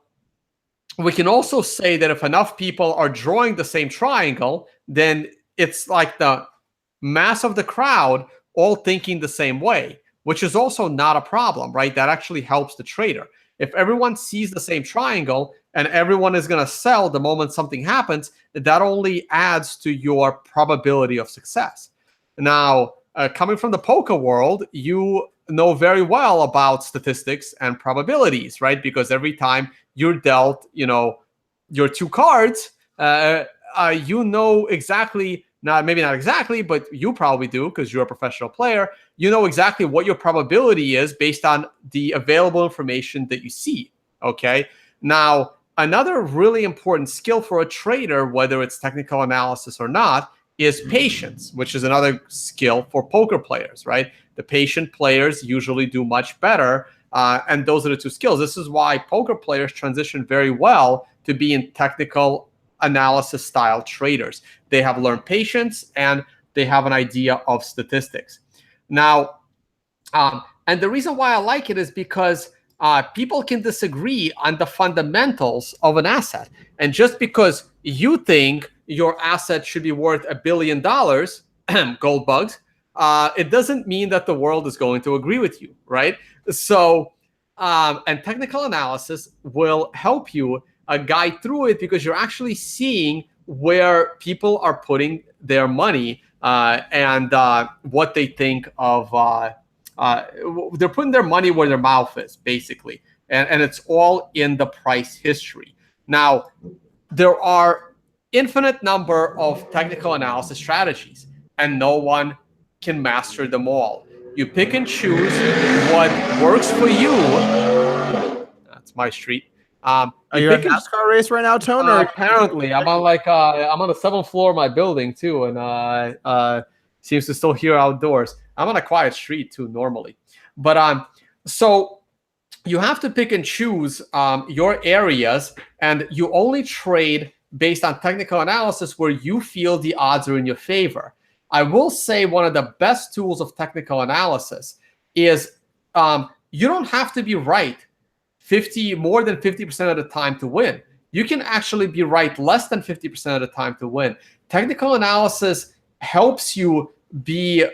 we can also say that if enough people are drawing the same triangle, then it's like the mass of the crowd all thinking the same way, which is also not a problem, right? That actually helps the trader. If everyone sees the same triangle and everyone is going to sell the moment something happens, that only adds to your probability of success. Now, coming from the poker world, you know very well about statistics and probabilities, right? Because every time you're dealt, your two cards, you know exactly, maybe not exactly, but you probably do because you're a professional player. You know exactly what your probability is based on the available information that you see, okay? Now, another really important skill for a trader, whether it's technical analysis or not, is patience, which is another skill for poker players, right? The patient players usually do much better, and those are the two skills. This is why poker players transition very well to being technical analysis style traders. They have learned patience and they have an idea of statistics. Now, and the reason why I like it is because people can disagree on the fundamentals of an asset. And just because you think your asset should be worth $1 billion, gold bugs, it doesn't mean that the world is going to agree with you, right? So, and technical analysis will help you guide through it because you're actually seeing where people are putting their money and what they think of. They're putting their money where their mouth is, basically. And it's all in the price history. Now, there are infinite number of technical analysis strategies, and no one can master them all. You pick and choose what works for you. That's my street. Are you in a NASCAR race right now, Tone? Apparently, I'm on the 7th floor of my building too, and seems to still hear outdoors. I'm on a quiet street too normally, but so you have to pick and choose your areas, and you only trade based on technical analysis where you feel the odds are in your favor. I will say one of the best tools of technical analysis is you don't have to be right more than 50% of the time to win. You can actually be right less than 50% of the time to win. Technical analysis helps you be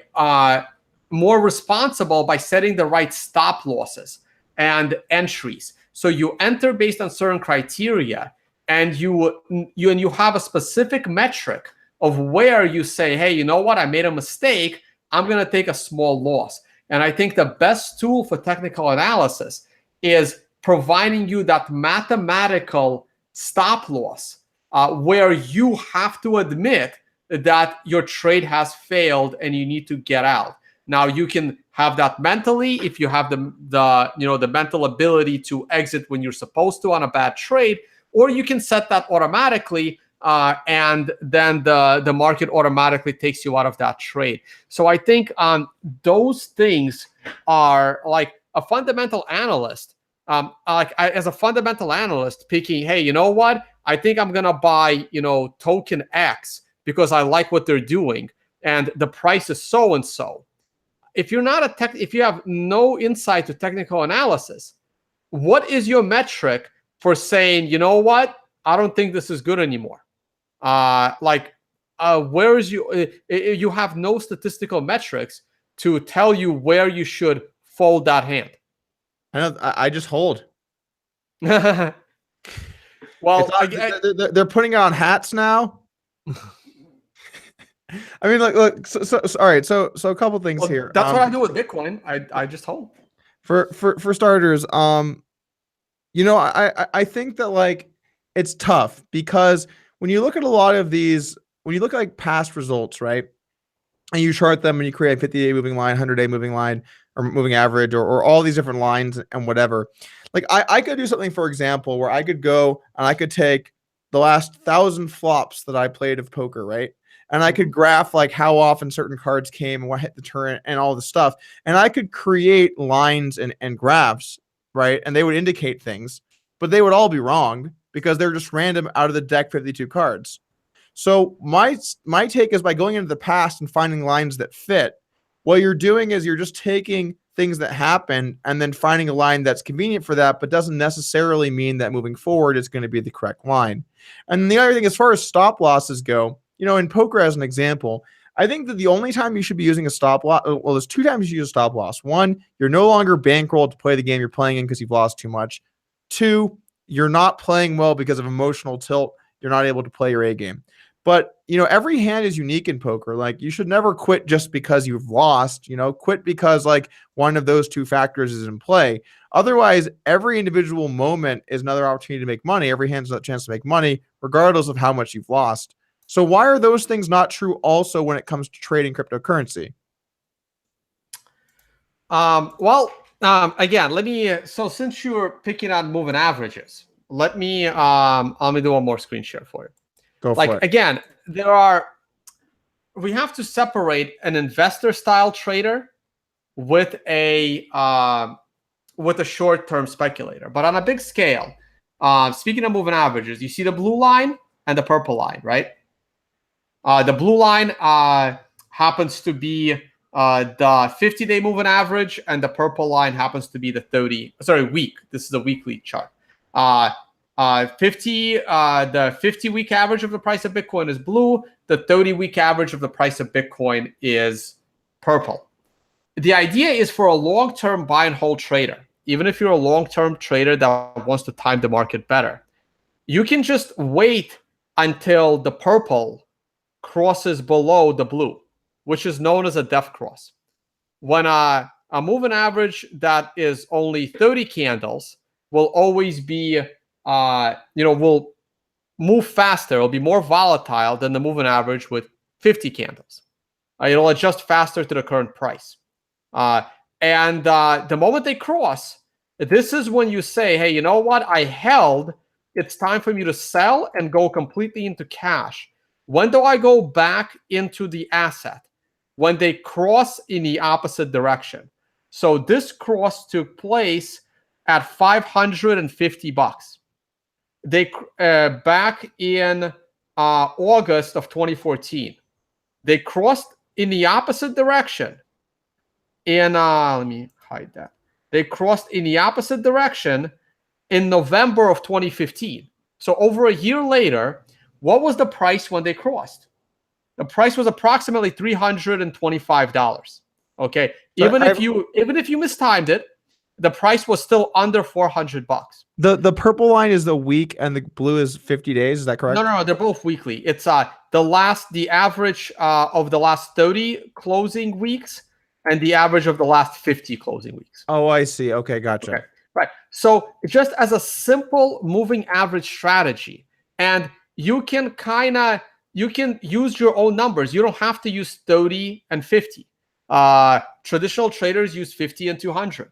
more responsible by setting the right stop losses and entries. So you enter based on certain criteria, and you have a specific metric of where you say, hey, you know what? I made a mistake. I'm going to take a small loss. And I think the best tool for technical analysis is providing you that mathematical stop loss where you have to admit that your trade has failed and you need to get out. Now you can have that mentally if you have the mental ability to exit when you're supposed to on a bad trade, or you can set that automatically and then the market automatically takes you out of that trade. So I think those things are like a fundamental analyst. As a fundamental analyst, picking, hey, you know what? I think I'm gonna buy, token X because I like what they're doing, and the price is so and so. If you're not if you have no insight to technical analysis, what is your metric for saying, you know what? I don't think this is good anymore. Where is you have no statistical metrics to tell you where you should fold that hand. I know. I just hold. Well, they're putting on hats now. I mean, look. So all right. So a couple things here. That's what I do with Bitcoin. I just hold. For starters, I think that like it's tough because when you look at a lot of these, when you look at like past results, right, and you chart them and you create a 50-day moving line, 100-day moving line, or moving average, or all these different lines and whatever. Like I could do something, for example, where I could go and I could take the last 1,000 flops that I played of poker, right? And I could graph like how often certain cards came and what hit the turn and all the stuff. And I could create lines and graphs, right? And they would indicate things, but they would all be wrong because they're just random out of the deck 52 cards. So my take is by going into the past and finding lines that fit, what you're doing is you're just taking things that happen and then finding a line that's convenient for that, but doesn't necessarily mean that moving forward it's going to be the correct line. And the other thing, as far as stop losses go, in poker as an example, I think that the only time you should be using a stop loss, well, there's 2 times you use a stop loss. 1, you're no longer bankrolled to play the game you're playing in because you've lost too much. 2, you're not playing well because of emotional tilt. You're not able to play your A game. But, every hand is unique in poker. Like, you should never quit just because you've lost, quit because like one of those 2 factors is in play. Otherwise, every individual moment is another opportunity to make money. Every hand's a chance to make money, regardless of how much you've lost. So why are those things not true also when it comes to trading cryptocurrency? Again, so since you're picking on moving averages, let me do one more screen share for you. Go for it. Again, we have to separate an investor style trader with a short-term speculator. But on a big scale, speaking of moving averages, you see the blue line and the purple line, right? The blue line happens to be the 50-day moving average, and the purple line happens to be the week. This is a weekly chart. The 50-week average of the price of Bitcoin is blue. The 30-week average of the price of Bitcoin is purple. The idea is for a long-term buy and hold trader, even if you're a long-term trader that wants to time the market better, you can just wait until the purple crosses below the blue, which is known as a death cross. When a moving average that is only 30 candles will always be, will move faster. It'll be more volatile than the moving average with 50 candles. It'll adjust faster to the current price. And the moment they cross, this is when you say, hey, you know what? I held. It's time for me to sell and go completely into cash. When do I go back into the asset? When they cross in the opposite direction. So this cross took place at $550. They back in August of 2014. They crossed in the opposite direction. Let me hide that. They crossed in the opposite direction in November of 2015. So over a year later, what was the price when they crossed? The price was approximately $325. Okay, So even if you mistimed it, the price was still under $400. the purple line is the week and the blue is 50 days. Is that correct? No, they're both weekly. It's the average of the last 30 closing weeks and the average of the last 50 closing weeks. Oh, I see. Okay, gotcha. Okay, right. So just as a simple moving average strategy, and you can use your own numbers. You don't have to use 30 and 50. Traditional traders use 50 and 200.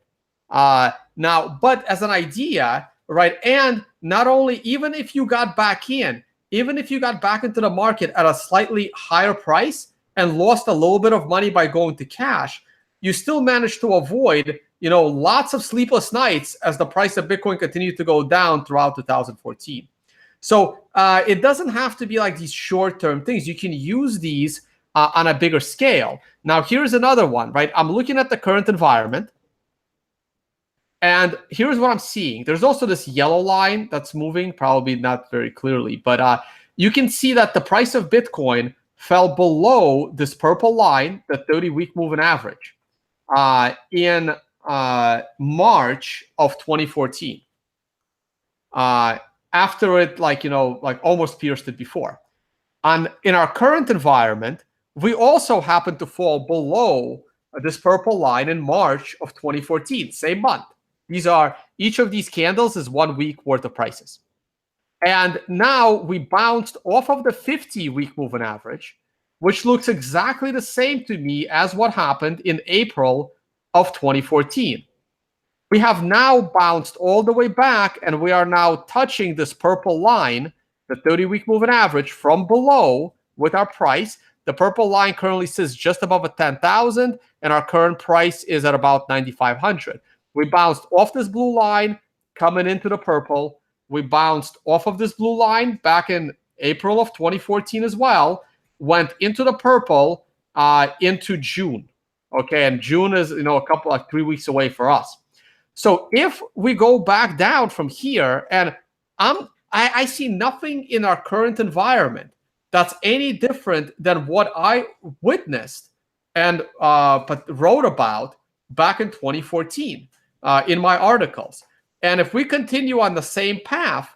Now, but as an idea, right? And not only, even if you got back into the market at a slightly higher price and lost a little bit of money by going to cash, you still managed to avoid, lots of sleepless nights as the price of Bitcoin continued to go down throughout 2014. So it doesn't have to be like these short-term things. You can use these on a bigger scale. Now, here's another one, right? I'm looking at the current environment, and here's what I'm seeing. There's also this yellow line that's moving, probably not very clearly, but you can see that the price of Bitcoin fell below this purple line, the 30-week moving average, in March of 2014. After it, almost pierced it before. In our current environment, we also happen to fall below this purple line in March of 2014, same month. Each of these candles is 1 week worth of prices. And now we bounced off of the 50-week moving average, which looks exactly the same to me as what happened in April of 2014. We have now bounced all the way back, and we are now touching this purple line, the 30-week moving average, from below with our price. The purple line currently sits just above 10,000, and our current price is at about 9,500. We bounced off this blue line coming into the purple. We bounced off of this blue line back in April of 2014 as well, went into the purple into June. Okay, and June is, a couple, 3 weeks away for us. So if we go back down from here, and I see nothing in our current environment that's any different than what I witnessed and wrote about back in 2014 in my articles. And if we continue on the same path,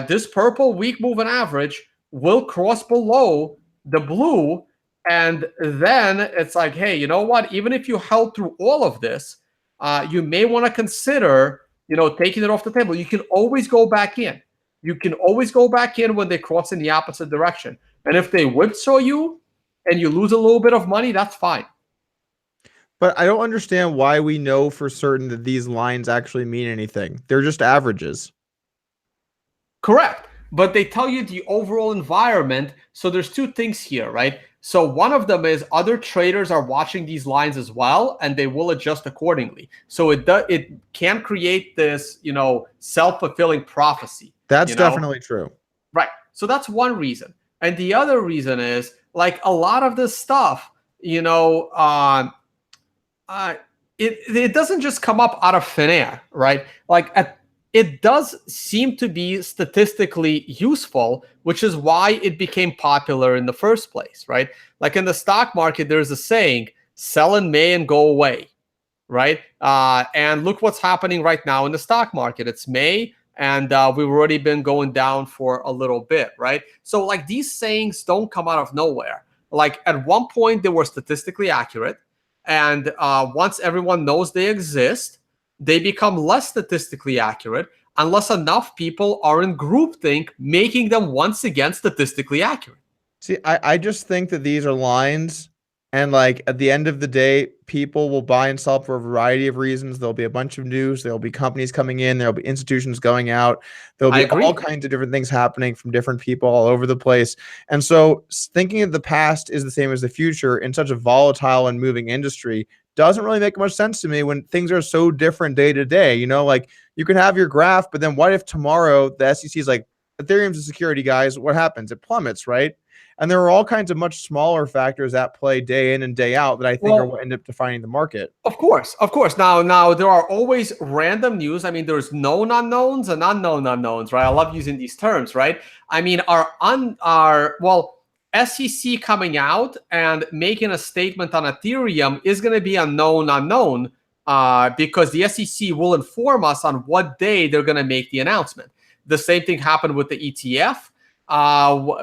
this purple week moving average will cross below the blue, and then it's like, hey, you know what? Even if you held through all of this, you may want to consider, taking it off the table. You can always go back in. You can always go back in when they cross in the opposite direction. And if they whipsaw you and you lose a little bit of money, that's fine. But I don't understand why we know for certain that these lines actually mean anything. They're just averages. Correct. But they tell you the overall environment. So there's two things here, right? So one of them is other traders are watching these lines as well, and they will adjust accordingly. So it can create this, self-fulfilling prophecy. That's definitely true. Right. So that's one reason. And the other reason is, like, a lot of this stuff, it doesn't just come up out of thin air, right? It does seem to be statistically useful, which is why it became popular in the first place, right? Like in the stock market, there's a saying, sell in May and go away, right? And look what's happening right now in the stock market. It's May, and we've already been going down for a little bit, right? So like these sayings don't come out of nowhere. Like at one point, they were statistically accurate. And once everyone knows they exist, they become less statistically accurate unless enough people are in groupthink, making them once again statistically accurate. See, I just think that these are lines, and like at the end of the day, people will buy and sell for a variety of reasons. There'll be a bunch of news. There'll be companies coming in. There'll be institutions going out. There'll be all kinds of different things happening from different people all over the place. And so thinking of the past is the same as the future in such a volatile and moving industry doesn't really make much sense to me when things are so different day to day. Like you can have your graph, but then what if tomorrow the SEC is like, Ethereum's a security, guys? What happens? It plummets, right? And there are all kinds of much smaller factors at play day in and day out that I think are what end up defining the market. Of course. Now there are always random news. I mean, there's known unknowns and unknown unknowns, right? I love using these terms, right? I mean, SEC coming out and making a statement on Ethereum is going to be unknown because the SEC will inform us on what day they're going to make the announcement. The same thing happened with the ETF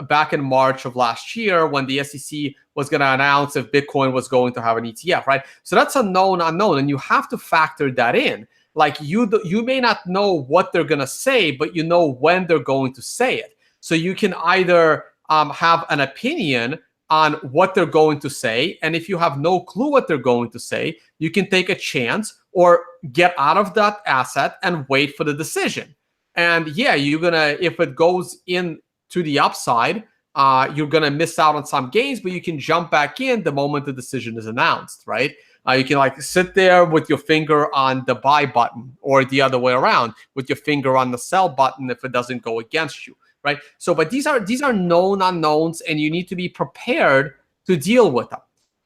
back in March of last year when the SEC was going to announce if Bitcoin was going to have an ETF, right? So that's a known unknown, and you have to factor that in. Like you may not know what they're going to say, but you know when they're going to say it. So you can either have an opinion on what they're going to say, and if you have no clue what they're going to say, you can take a chance or get out of that asset and wait for the decision. And yeah, you're gonna, if it goes in to the upside, you're gonna miss out on some gains, but you can jump back in the moment the decision is announced, right? You can like sit there with your finger on the buy button, or the other way around, with your finger on the sell button if it doesn't go against you, right? So, but these are known unknowns, and you need to be prepared to deal with them.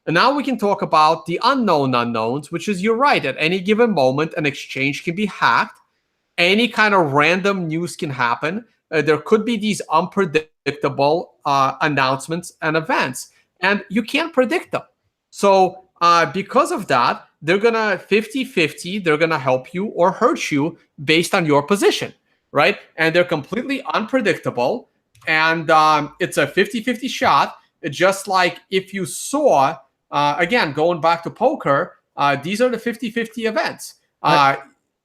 And now we can talk about the unknown unknowns, which is, you're right, at any given moment, an exchange can be hacked. Any kind of random news can happen. There could be these unpredictable announcements and events, and you can't predict them. So because of that, they're going to 50-50. They're going to help you or hurt you based on your position, right? And they're completely unpredictable. And it's a 50-50 shot. Just like if you saw, again, going back to poker, these are the 50-50 events.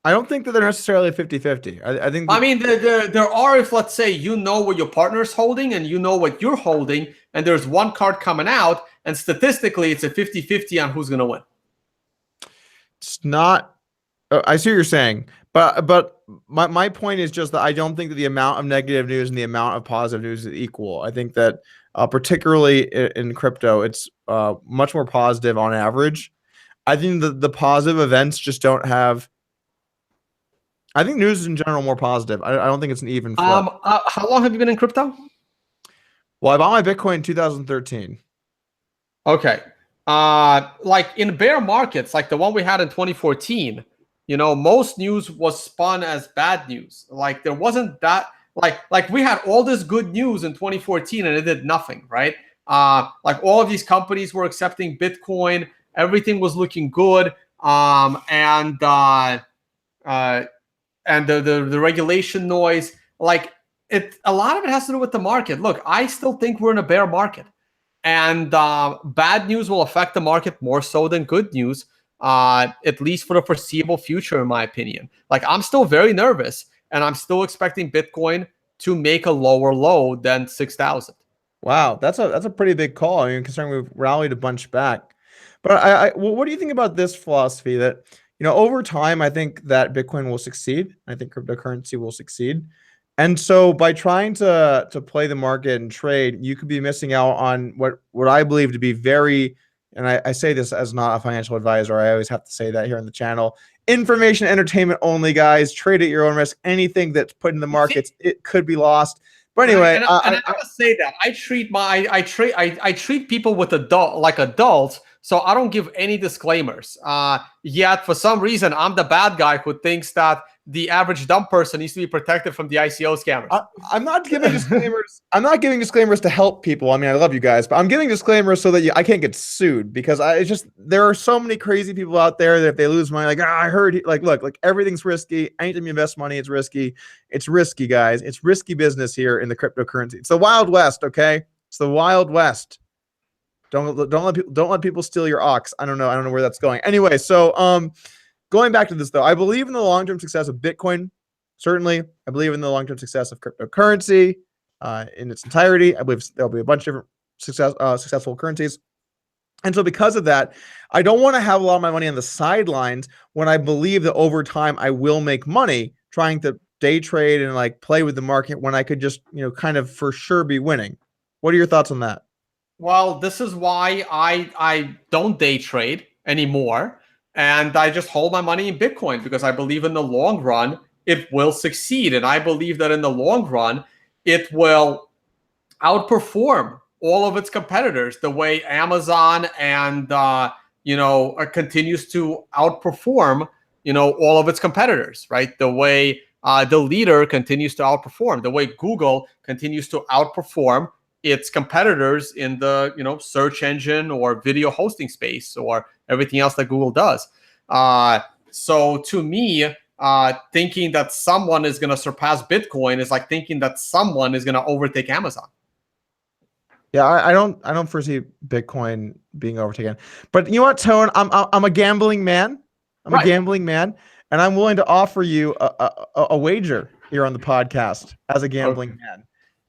I don't think that they're necessarily 50-50. I think. I mean, there are, if let's say you know what your partner's holding and you know what you're holding, and there's one card coming out, and statistically it's a 50-50 on who's going to win. It's not. I see what you're saying, but my point is just that I don't think that the amount of negative news and the amount of positive news is equal. I think that particularly in crypto, it's much more positive on average. I think the positive events just don't have. I think news is in general more positive. I don't think it's an even flip. How long have you been in crypto? Well, I bought my Bitcoin in 2013. Okay. Like in bear markets, like the one we had in 2014, most news was spun as bad news. Like there wasn't that, like we had all this good news in 2014 and it did nothing, right? Like all of these companies were accepting Bitcoin. Everything was looking good. And the regulation noise, like a lot of it has to do with the market. Look, I still think we're in a bear market, and bad news will affect the market more so than good news, at least for the foreseeable future, in my opinion. Like I'm still very nervous, and I'm still expecting Bitcoin to make a lower low than 6,000. Wow, that's a pretty big call. I mean, considering we've rallied a bunch back. But what do you think about this philosophy that, over time, I think that Bitcoin will succeed. I think cryptocurrency will succeed. And so by trying to play the market and trade, you could be missing out on what I believe to be very, and I say this as not a financial advisor, I always have to say that here on the channel, information, entertainment only, guys. Trade at your own risk. Anything that's put in the markets, it could be lost. But anyway, and I have to say that I treat people with adults, so I don't give any disclaimers. Yet for some reason, I'm the bad guy who thinks that the average dumb person needs to be protected from the ICO scammers. I'm not giving disclaimers. I'm not giving disclaimers to help people. I mean, I love you guys, but I'm giving disclaimers so that I can't get sued, because there are so many crazy people out there that if they lose money, I heard, look, everything's risky. Anytime you invest money, it's risky. It's risky, guys. It's risky business here in the cryptocurrency. It's the Wild West, okay? It's the Wild West. Don't let people steal your ox. I don't know where that's going. Anyway, so going back to this, though, I believe in the long-term success of Bitcoin. Certainly, I believe in the long-term success of cryptocurrency in its entirety. I believe there'll be a bunch of different successful currencies. And so because of that, I don't want to have a lot of my money on the sidelines when I believe that over time I will make money trying to day trade and play with the market when I could just, kind of for sure be winning. What are your thoughts on that? Well, this is why I don't day trade anymore. And I just hold my money in Bitcoin, because I believe in the long run, it will succeed. And I believe that in the long run, it will outperform all of its competitors the way Amazon and, continues to outperform, all of its competitors, right? The way the leader continues to outperform, the way Google continues to outperform its competitors in the search engine or video hosting space or everything else that Google does. So to me, thinking that someone is going to surpass Bitcoin is like thinking that someone is going to overtake Amazon. Yeah, I don't foresee Bitcoin being overtaken. But you know what, Tone? I'm a gambling man. I'm a gambling man, and I'm willing to offer you a wager here on the podcast as a gambling man.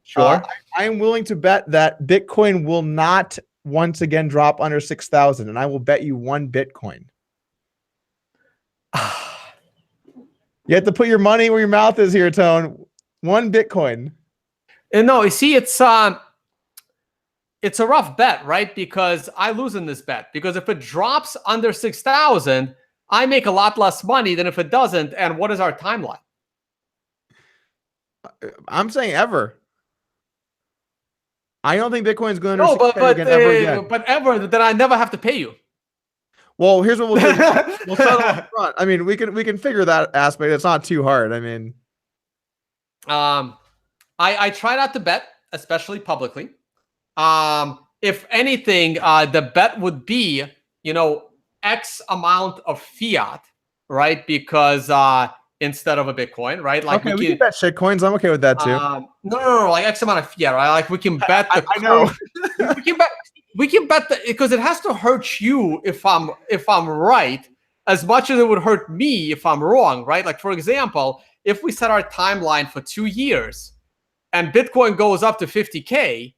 Sure. I am willing to bet that Bitcoin will not once again drop under 6,000, and I will bet you 1 Bitcoin. You have to put your money where your mouth is here, Tone. 1 Bitcoin. And no, you see, it's a rough bet, right? Because I lose in this bet. Because if it drops under 6,000, I make a lot less money than if it doesn't. And what is our timeline? I'm saying ever. I don't think Bitcoin's going to 6K again ever again. But ever, then I never have to pay you. Well, here's what we'll do. We'll settle up front. I mean, we can figure that aspect. It's not too hard. I mean, I try not to bet, especially publicly. If anything, the bet would be, X amount of fiat, right? Because instead of a Bitcoin, right? Like we can bet shitcoins. I'm okay with that too. No, like X amount of fiat, right? Like we can bet the. I know. we can bet because it has to hurt you if I'm right as much as it would hurt me if I'm wrong, right? Like for example, if we set our timeline for 2 years and Bitcoin goes up to 50K,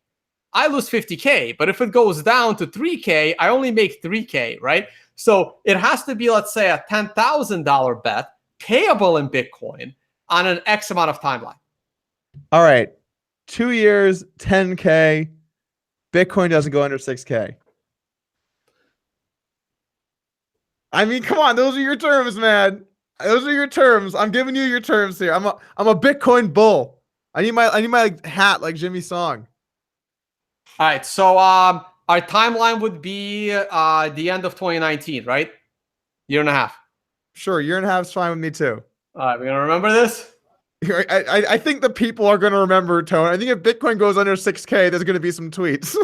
I lose 50K. But if it goes down to 3K, I only make 3K, right? So it has to be, let's say, a $10,000 bet payable in Bitcoin on an X amount of timeline. All right. 2 years, 10K. Bitcoin doesn't go under 6K. I mean, come on. Those are your terms, man. Those are your terms. I'm giving you your terms here. I'm a Bitcoin bull. I need my hat like Jimmy Song. All right. So our timeline would be the end of 2019, right? Year and a half. Sure, year and a half is fine with me too. All right, we're gonna remember this. I think the people are gonna remember, Tone. I think if Bitcoin goes under 6K, there's gonna be some tweets.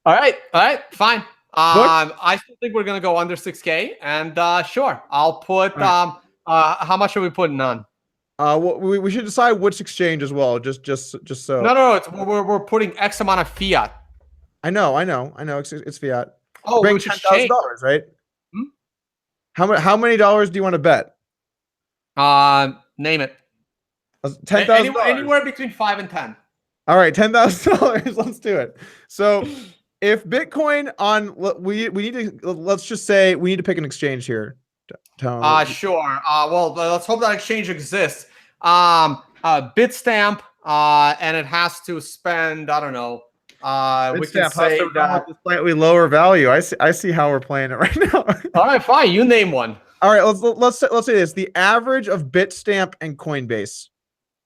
All right, fine. I still think we're gonna go under 6K, and sure, I'll put. Right. How much are we putting on? We should decide which exchange as well. Just so. No. We're putting X amount of fiat. I know. It's fiat. Oh, bring which $10,000, right? How many dollars do you want to bet? Name it. $10,000. Anywhere between 5 and 10. All right, $10,000. Let's do it. So, if Bitcoin we need to, let's just say we need to pick an exchange here. Tone. Sure. Well, let's hope that exchange exists. Bitstamp, and it has to spend, I don't know. We can say that slightly lower value. I see how we're playing it right now. All right, fine. You name one. All right, let's say this: the average of Bitstamp and Coinbase,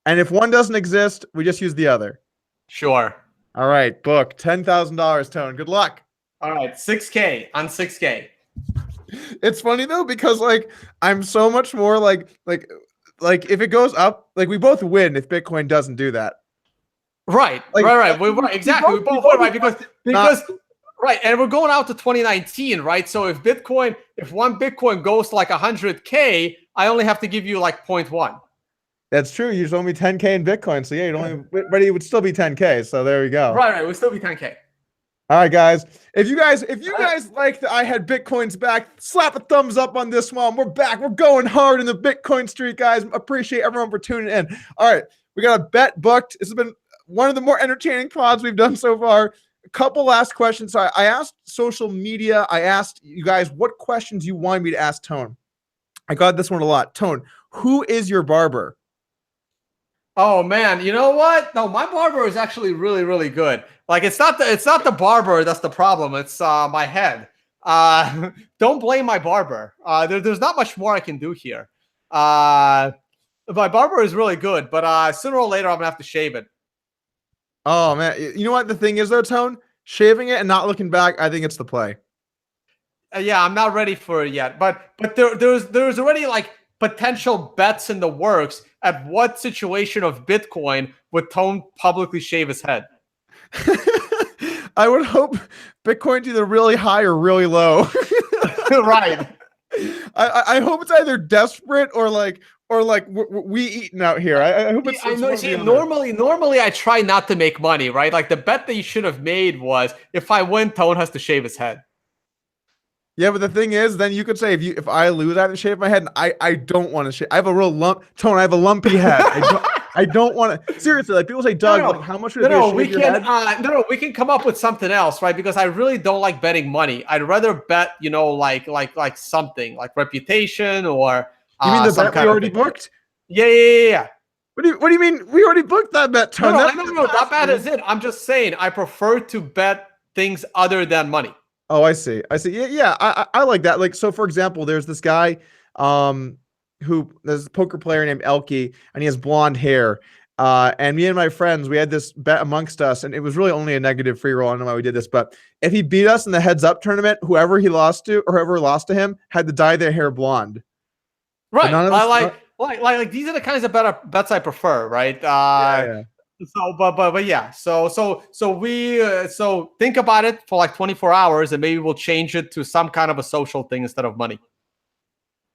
and if one doesn't exist, we just use the other. Sure. All right, book $10,000, Tone. Good luck. All right, 6K on 6K. It's funny though because like I'm so much more like if it goes up, like we both win if Bitcoin doesn't do that. Right, like, right. Exactly. We both win, right? Because right, and we're going out to 2019, right? So if one Bitcoin goes to like 100K, I only have to give you like 0.1. That's true. You just owe me 10K in Bitcoin, so yeah, but it would still be 10K. So there we go. Right. It would still be 10K. All right, guys. If you guys like that I had Bitcoins back, slap a thumbs up on this one. We're back. We're going hard in the Bitcoin street, guys. Appreciate everyone for tuning in. All right, we got a bet booked. This has been one of the more entertaining pods we've done so far. A couple last questions. So I asked social media. I asked you guys what questions you wanted me to ask Tone. I got this one a lot. Tone, who is your barber? Oh man, you know what? No, my barber is actually really, really good. Like it's not the barber that's the problem. It's my head. Don't blame my barber. There's not much more I can do here. My barber is really good, but sooner or later I'm gonna have to shave it. Oh man, you know what the thing is though, Tone? Shaving it and not looking back, I think it's the play. Yeah, I'm not ready for it yet. But there's already like potential bets in the works at what situation of Bitcoin would Tone publicly shave his head. I would hope Bitcoin's either really high or really low. Right. I hope it's either desperate or like we eating out here. I hope it's I know. one or See, the other. normally I try not to make money, right? Like the bet that you should have made was if I win, Tone has to shave his head. Yeah, but the thing is, then you could say if I lose, I have to shave my head. And I don't want to shave. I have a real lump. Tone, I have a lumpy head. I don't want to. Seriously, like people say, Doug, like how much would it be to shave your head? We can come up with something else, right? Because I really don't like betting money. I'd rather bet, like something like reputation or You mean the some bet we kind of already thing. booked? Yeah. What do you mean? We already booked that bet, Tone. No, that bet is it. I'm just saying I prefer to bet things other than money. Oh, I see. Yeah. I like that. Like, so for example, there's this guy, there's a poker player named Elke, and he has blonde hair. And me and my friends, we had this bet amongst us, and it was really only a negative free roll. I don't know why we did this, but if he beat us in the heads up tournament, whoever lost to him had to dye their hair blonde. Right. Like these are the kinds of bets I prefer, right? Yeah. But yeah. So think about it for like 24 hours, and maybe we'll change it to some kind of a social thing instead of money.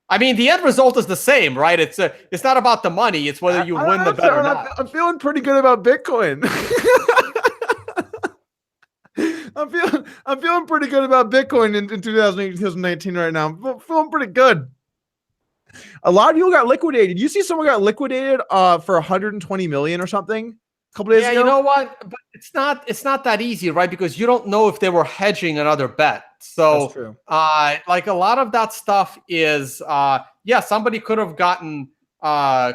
I mean, the end result is the same, right? It's not about the money. It's whether you win the bet or not. I'm feeling pretty good about Bitcoin. I'm feeling pretty good about Bitcoin in 2018, 2019 right now. I'm feeling pretty good. A lot of people got liquidated. You see someone got liquidated for 120 million or something a couple days ago? Yeah, you know what? But it's not that easy, right? Because you don't know if they were hedging another bet. So that's true. Like a lot of that stuff is somebody could have gotten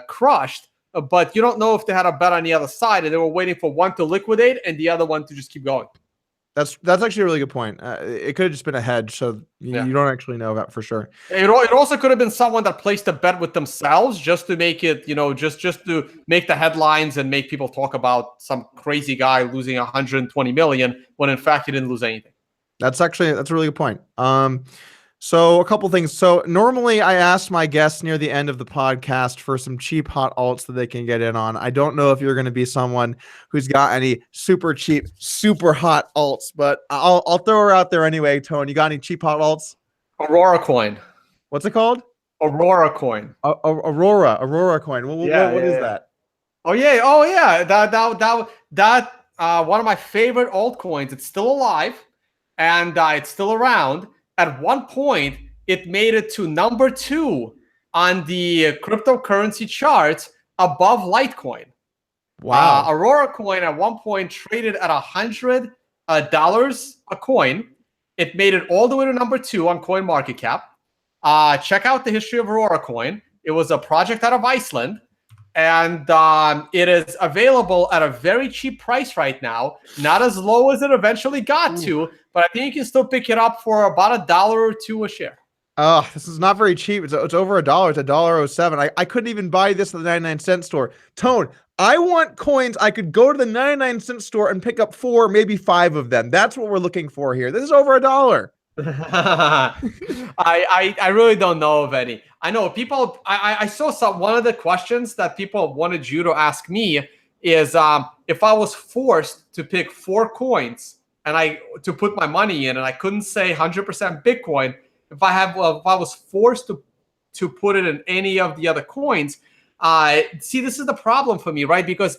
crushed, but you don't know if they had a bet on the other side and they were waiting for one to liquidate and the other one to just keep going. That's actually a really good point. It could have just been a hedge, so you don't actually know that for sure. It also could have been someone that placed a bet with themselves just to make it, just to make the headlines and make people talk about some crazy guy losing 120 million when in fact he didn't lose anything. That's a really good point. So a couple things. So normally I ask my guests near the end of the podcast for some cheap hot alts that they can get in on. I don't know if you're going to be someone who's got any super cheap, super hot alts, but I'll throw her out there anyway. Tone, you got any cheap hot alts? Aurora coin. What's it called? Aurora coin. Aurora coin. What is that? Oh yeah. That one of my favorite altcoins. It's still alive and it's still around. At one point, it made it to number 2 on the cryptocurrency charts above Litecoin. Wow. Aurora coin at one point traded at $100 a coin. It made it all the way to number 2 on CoinMarketCap. Check out the history of Aurora coin. It was a project out of Iceland. And it is available at a very cheap price right now. Not as low as it eventually got to, but I think you can still pick it up for about $1 or $2 a share. Oh, this is not very cheap. It's over $1. It's $1.07. I couldn't even buy this at the 99-cent store. Tone, I want coins. I could go to the 99-cent store and pick up 4, maybe 5 of them. That's what we're looking for here. This is over $1. I really don't know of any. I know people. I saw one of the questions that people wanted you to ask me is if I was forced to pick 4 coins and to put my money in, and I couldn't say 100% Bitcoin. If I was forced to put it in any of the other coins, see, this is the problem for me, right? Because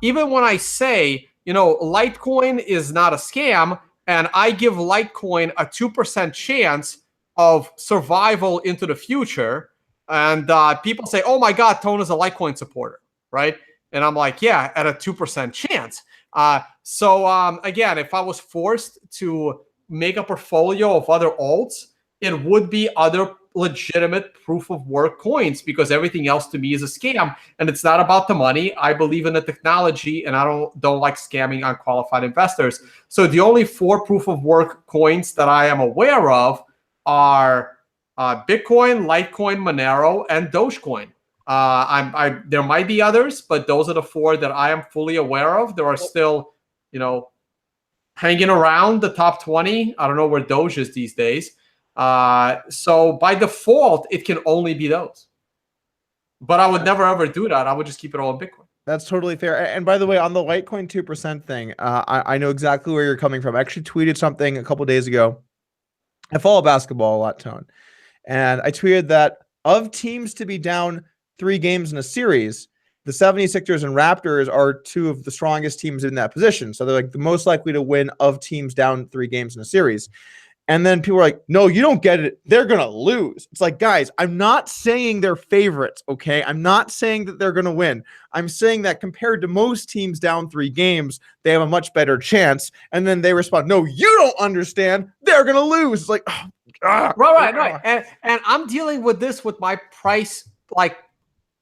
even when I say, Litecoin is not a scam, and I give Litecoin a 2% chance of survival into the future, and people say, "Oh my God, Tone is a Litecoin supporter," right? And I'm like, "Yeah, at a 2% chance." So again, if I was forced to make a portfolio of other alts, it would be other legitimate proof of work coins, because everything else to me is a scam, and it's not about the money. I believe in the technology, and I don't like scamming unqualified investors. So the only 4 proof of work coins that I am aware of are Bitcoin, Litecoin, Monero, and Dogecoin. There might be others, but those are the 4 that I am fully aware of. There are still, hanging around the top 20. I don't know where Doge is these days. So by default, it can only be those. But I would never ever do that. I would just keep it all in Bitcoin. That's totally fair. And by the way, on the Litecoin 2% thing, I know exactly where you're coming from. I actually tweeted something a couple days ago. I follow basketball a lot, Tone. And I tweeted that of teams to be down 3 games in a series, the 76ers and Raptors are 2 of the strongest teams in that position. So they're like the most likely to win of teams down 3 games in a series. And then people are like, no, you don't get it. They're going to lose. It's like, guys, I'm not saying they're favorites, okay? I'm not saying that they're going to win. I'm saying that compared to most teams down 3 games, they have a much better chance. And then they respond, no, you don't understand. They're going to lose. It's like, right. And I'm dealing with this with my price, like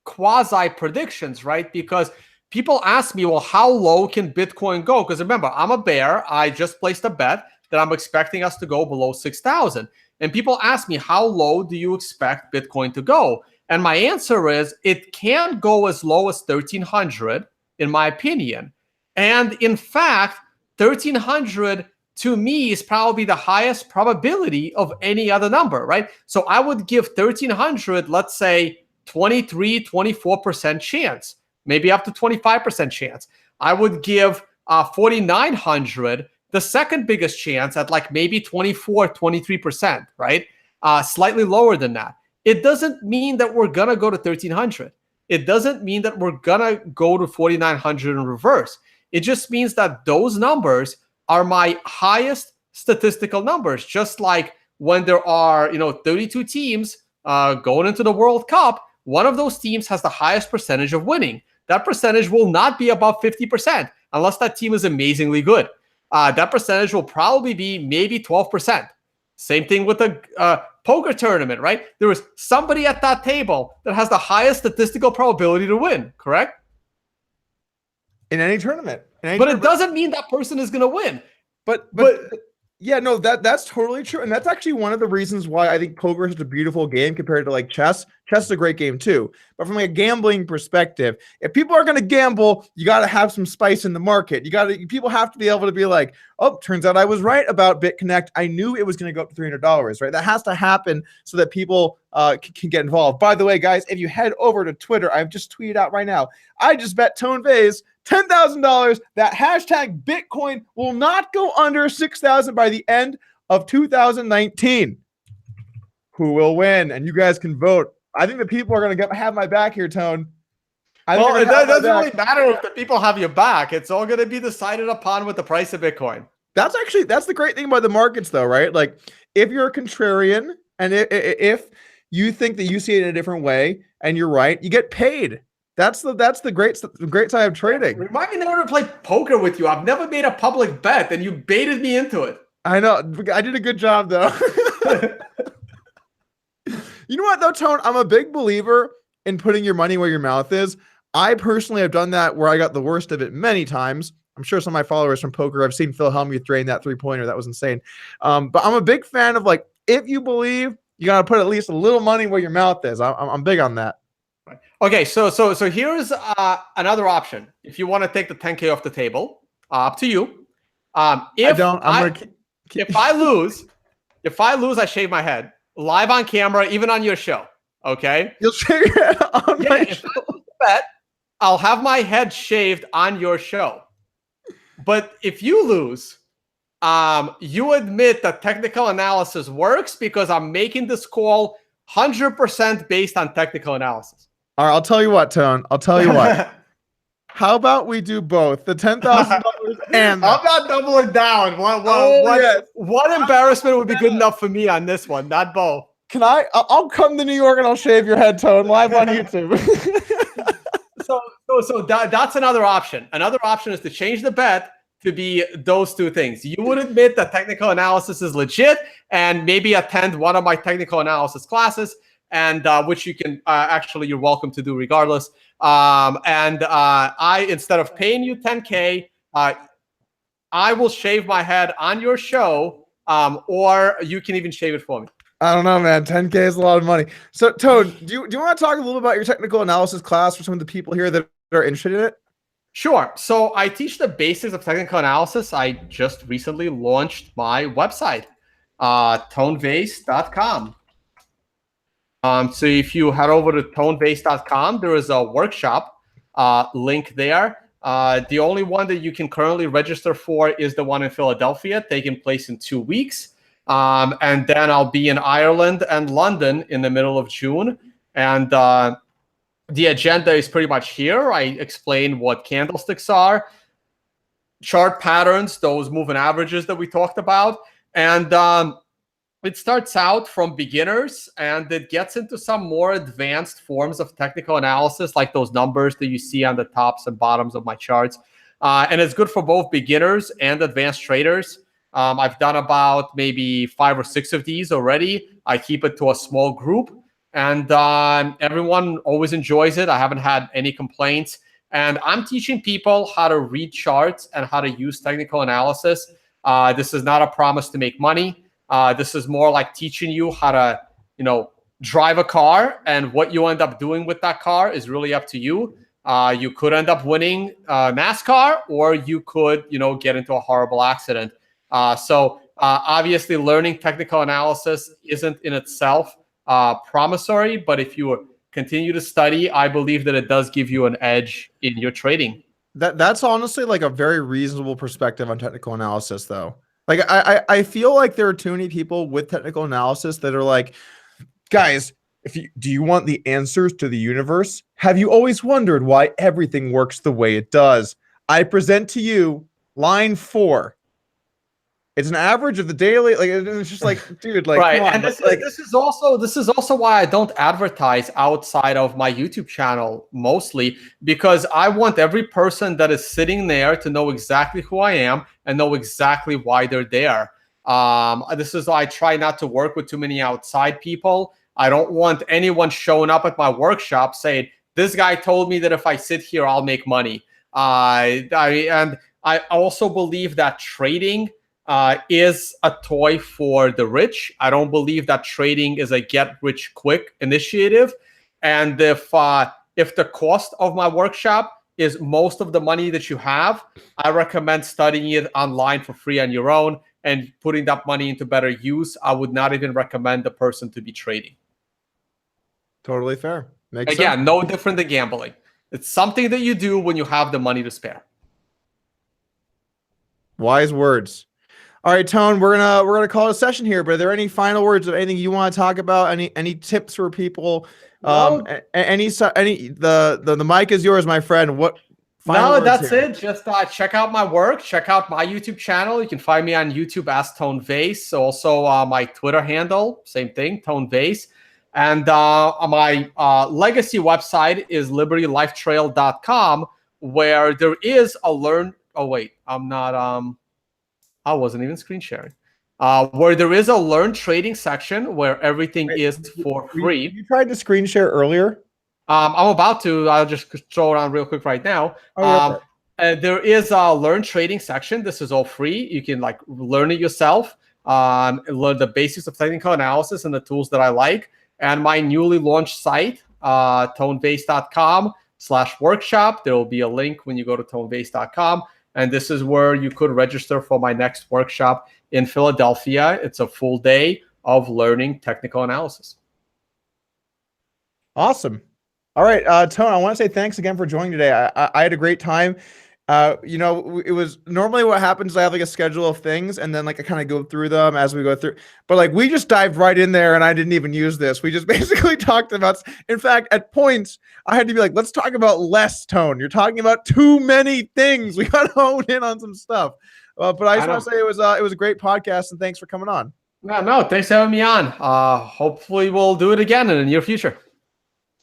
quasi predictions, right? Because people ask me, well, how low can Bitcoin go? Because remember, I'm a bear. I just placed a bet that I'm expecting us to go below 6,000. And people ask me, how low do you expect Bitcoin to go? And my answer is, it can go as low as 1,300, in my opinion. And in fact, 1,300 to me is probably the highest probability of any other number, right? So I would give 1,300, let's say 23, 24% chance, maybe up to 25% chance. I would give 4,900 the second biggest chance at like maybe 24, 23%, right? Slightly lower than that. It doesn't mean that we're going to go to 1,300. It doesn't mean that we're going to go to 4,900 in reverse. It just means that those numbers are my highest statistical numbers, just like when there are, 32 teams going into the World Cup, one of those teams has the highest percentage of winning. That percentage will not be above 50% unless that team is amazingly good. That percentage will probably be maybe 12%. Same thing with the poker tournament, right? There is somebody at that table that has the highest statistical probability to win, correct? In any tournament. It doesn't mean that person is going to win. But yeah, no, that's totally true. And that's actually one of the reasons why I think poker is such a beautiful game compared to like chess. Chess is a great game too. But from like a gambling perspective, if people are going to gamble, you got to have some spice in the market. People have to be able to be like, oh, turns out I was right about BitConnect. I knew it was going to go up to $300, right? That has to happen so that people can get involved. By the way, guys, if you head over to Twitter, I've just tweeted out right now, I just bet Tone Vays $10,000 that hashtag Bitcoin will not go under 6,000 by the end of 2019. Who will win? And you guys can vote. I think the people are going to have my back here, Tone. Well, it doesn't really matter if the people have your back. It's all going to be decided upon with the price of Bitcoin. That's the great thing about the markets, though, right? Like, if you're a contrarian and if you think that you see it in a different way and you're right, you get paid. That's the great side of trading. Remind me never to play poker with you. I've never made a public bet, and you baited me into it. I know. I did a good job, though. You know what, though, Tone? I'm a big believer in putting your money where your mouth is. I personally have done that where I got the worst of it many times. I'm sure some of my followers from poker, I've seen Phil Hellmuth drain that 3-pointer. That was insane. But I'm a big fan of, like, if you believe, you got to put at least a little money where your mouth is. I'm big on that. Okay, so here's another option. If you want to take the 10K off the table, up to you. If I lose, I shave my head live on camera, even on your show. Okay, you'll shave your head on my show. Bet, I'll have my head shaved on your show. But if you lose, you admit that technical analysis works because I'm making this call 100% based on technical analysis. All right, I'll tell you what, Tone. I'll tell you what. How about we do both? The $10,000 and I'm not doubling down. One embarrassment would be good enough for me on this one, not both. I'll come to New York and I'll shave your head, Tone, live on YouTube. So that's another option. Another option is to change the bet to be those two things. You would admit that technical analysis is legit and maybe attend one of my technical analysis classes, and which you can you're welcome to do regardless. I, instead of paying you 10K, I will shave my head on your show, or you can even shave it for me. I don't know, man. 10K is a lot of money. So, Tone, do you want to talk a little about your technical analysis class for some of the people here that are interested in it? Sure. So I teach the basics of technical analysis. I just recently launched my website, tonevays.com. So if you head over to tonevays.com, there is a workshop link there. The only one that you can currently register for is the one in Philadelphia, taking place in 2 weeks. And then I'll be in Ireland and London in the middle of June. And the agenda is pretty much here. I explain what candlesticks are, chart patterns, those moving averages that we talked about. And it starts out from beginners and it gets into some more advanced forms of technical analysis, like those numbers that you see on the tops and bottoms of my charts. And it's good for both beginners and advanced traders. I've done about maybe 5 or 6 of these already. I keep it to a small group, and everyone always enjoys it. I haven't had any complaints. And I'm teaching people how to read charts and how to use technical analysis. This is not a promise to make money. This is more like teaching you how to, drive a car, and what you end up doing with that car is really up to you. You could end up winning NASCAR, or you could, get into a horrible accident. So obviously, learning technical analysis isn't in itself promissory, but if you continue to study, I believe that it does give you an edge in your trading. That's honestly like a very reasonable perspective on technical analysis, though. Like I feel like there are too many people with technical analysis that are like, guys, do you want the answers to the universe? Have you always wondered why everything works the way it does? I present to you line 4. It's an average of the daily, like it's just like, dude, like, right. come on, And this is also why I don't advertise outside of my YouTube channel mostly, because I want every person that is sitting there to know exactly who I am and know exactly why they're there. This is why I try not to work with too many outside people. I don't want anyone showing up at my workshop saying, this guy told me that if I sit here, I'll make money. And I also believe that trading is a toy for the rich. I don't believe that trading is a get-rich-quick initiative. And if the cost of my workshop is most of the money that you have, I recommend studying it online for free on your own and putting that money into better use. I would not even recommend the person to be trading. Totally fair. Makes Again, sense. no different than gambling. It's something that you do when you have the money to spare. Wise words. All right, Tone, we're gonna call it a session here. But are there any final words of anything you want to talk about? Any tips for people? No. The mic is yours, my friend. What? No, that's it. Just check out my work. Check out my YouTube channel. You can find me on YouTube as Tone Vays. Also, my Twitter handle, same thing, Tone Vays. And my legacy website is libertylifetrail.com, where there is a learn. Oh wait, I'm not. I wasn't even screen sharing. Where there is a learn trading section where everything is for free. You tried to screen share earlier. I'm about to. I'll just throw it on real quick right now. There is a learn trading section. This is all free. You can learn it yourself. Learn the basics of technical analysis and the tools that I like. And my newly launched site, tonevays.com/workshop. There will be a link when you go to tonevays.com. And this is where you could register for my next workshop in Philadelphia. It's a full day of learning technical analysis. Awesome. All right, Tone, I want to say thanks again for joining today. I had a great time. It was normally what happens is I have a schedule of things and then I kind of go through them as we go through. But we just dived right in there and I didn't even use this. We just basically talked about, in fact, at points, I had to be like, let's talk about less, Tone. You're talking about too many things. We got to hone in on some stuff. But I just want to say it was a great podcast and thanks for coming on. No, thanks for having me on. Hopefully we'll do it again in the near future.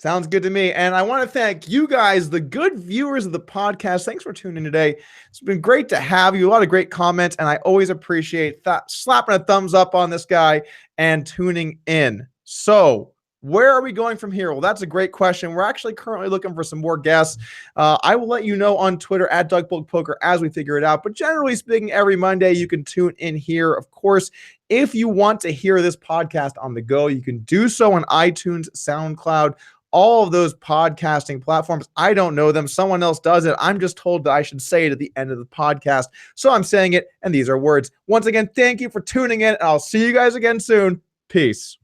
Sounds good to me. And I want to thank you guys, the good viewers of the podcast. Thanks for tuning in today. It's been great to have you. A lot of great comments, and I always appreciate slapping a thumbs up on this guy and tuning in. So where are we going from here? Well, that's a great question. We're actually currently looking for some more guests. I will let you know on Twitter at DougBulkPoker as we figure it out. But generally speaking, every Monday you can tune in here. Of course, if you want to hear this podcast on the go, you can do so on iTunes, SoundCloud, all of those podcasting platforms. I don't know them. Someone else does it. I'm just told that I should say it at the end of the podcast. So I'm saying it, and these are words. Once again, thank you for tuning in, and I'll see you guys again soon. Peace.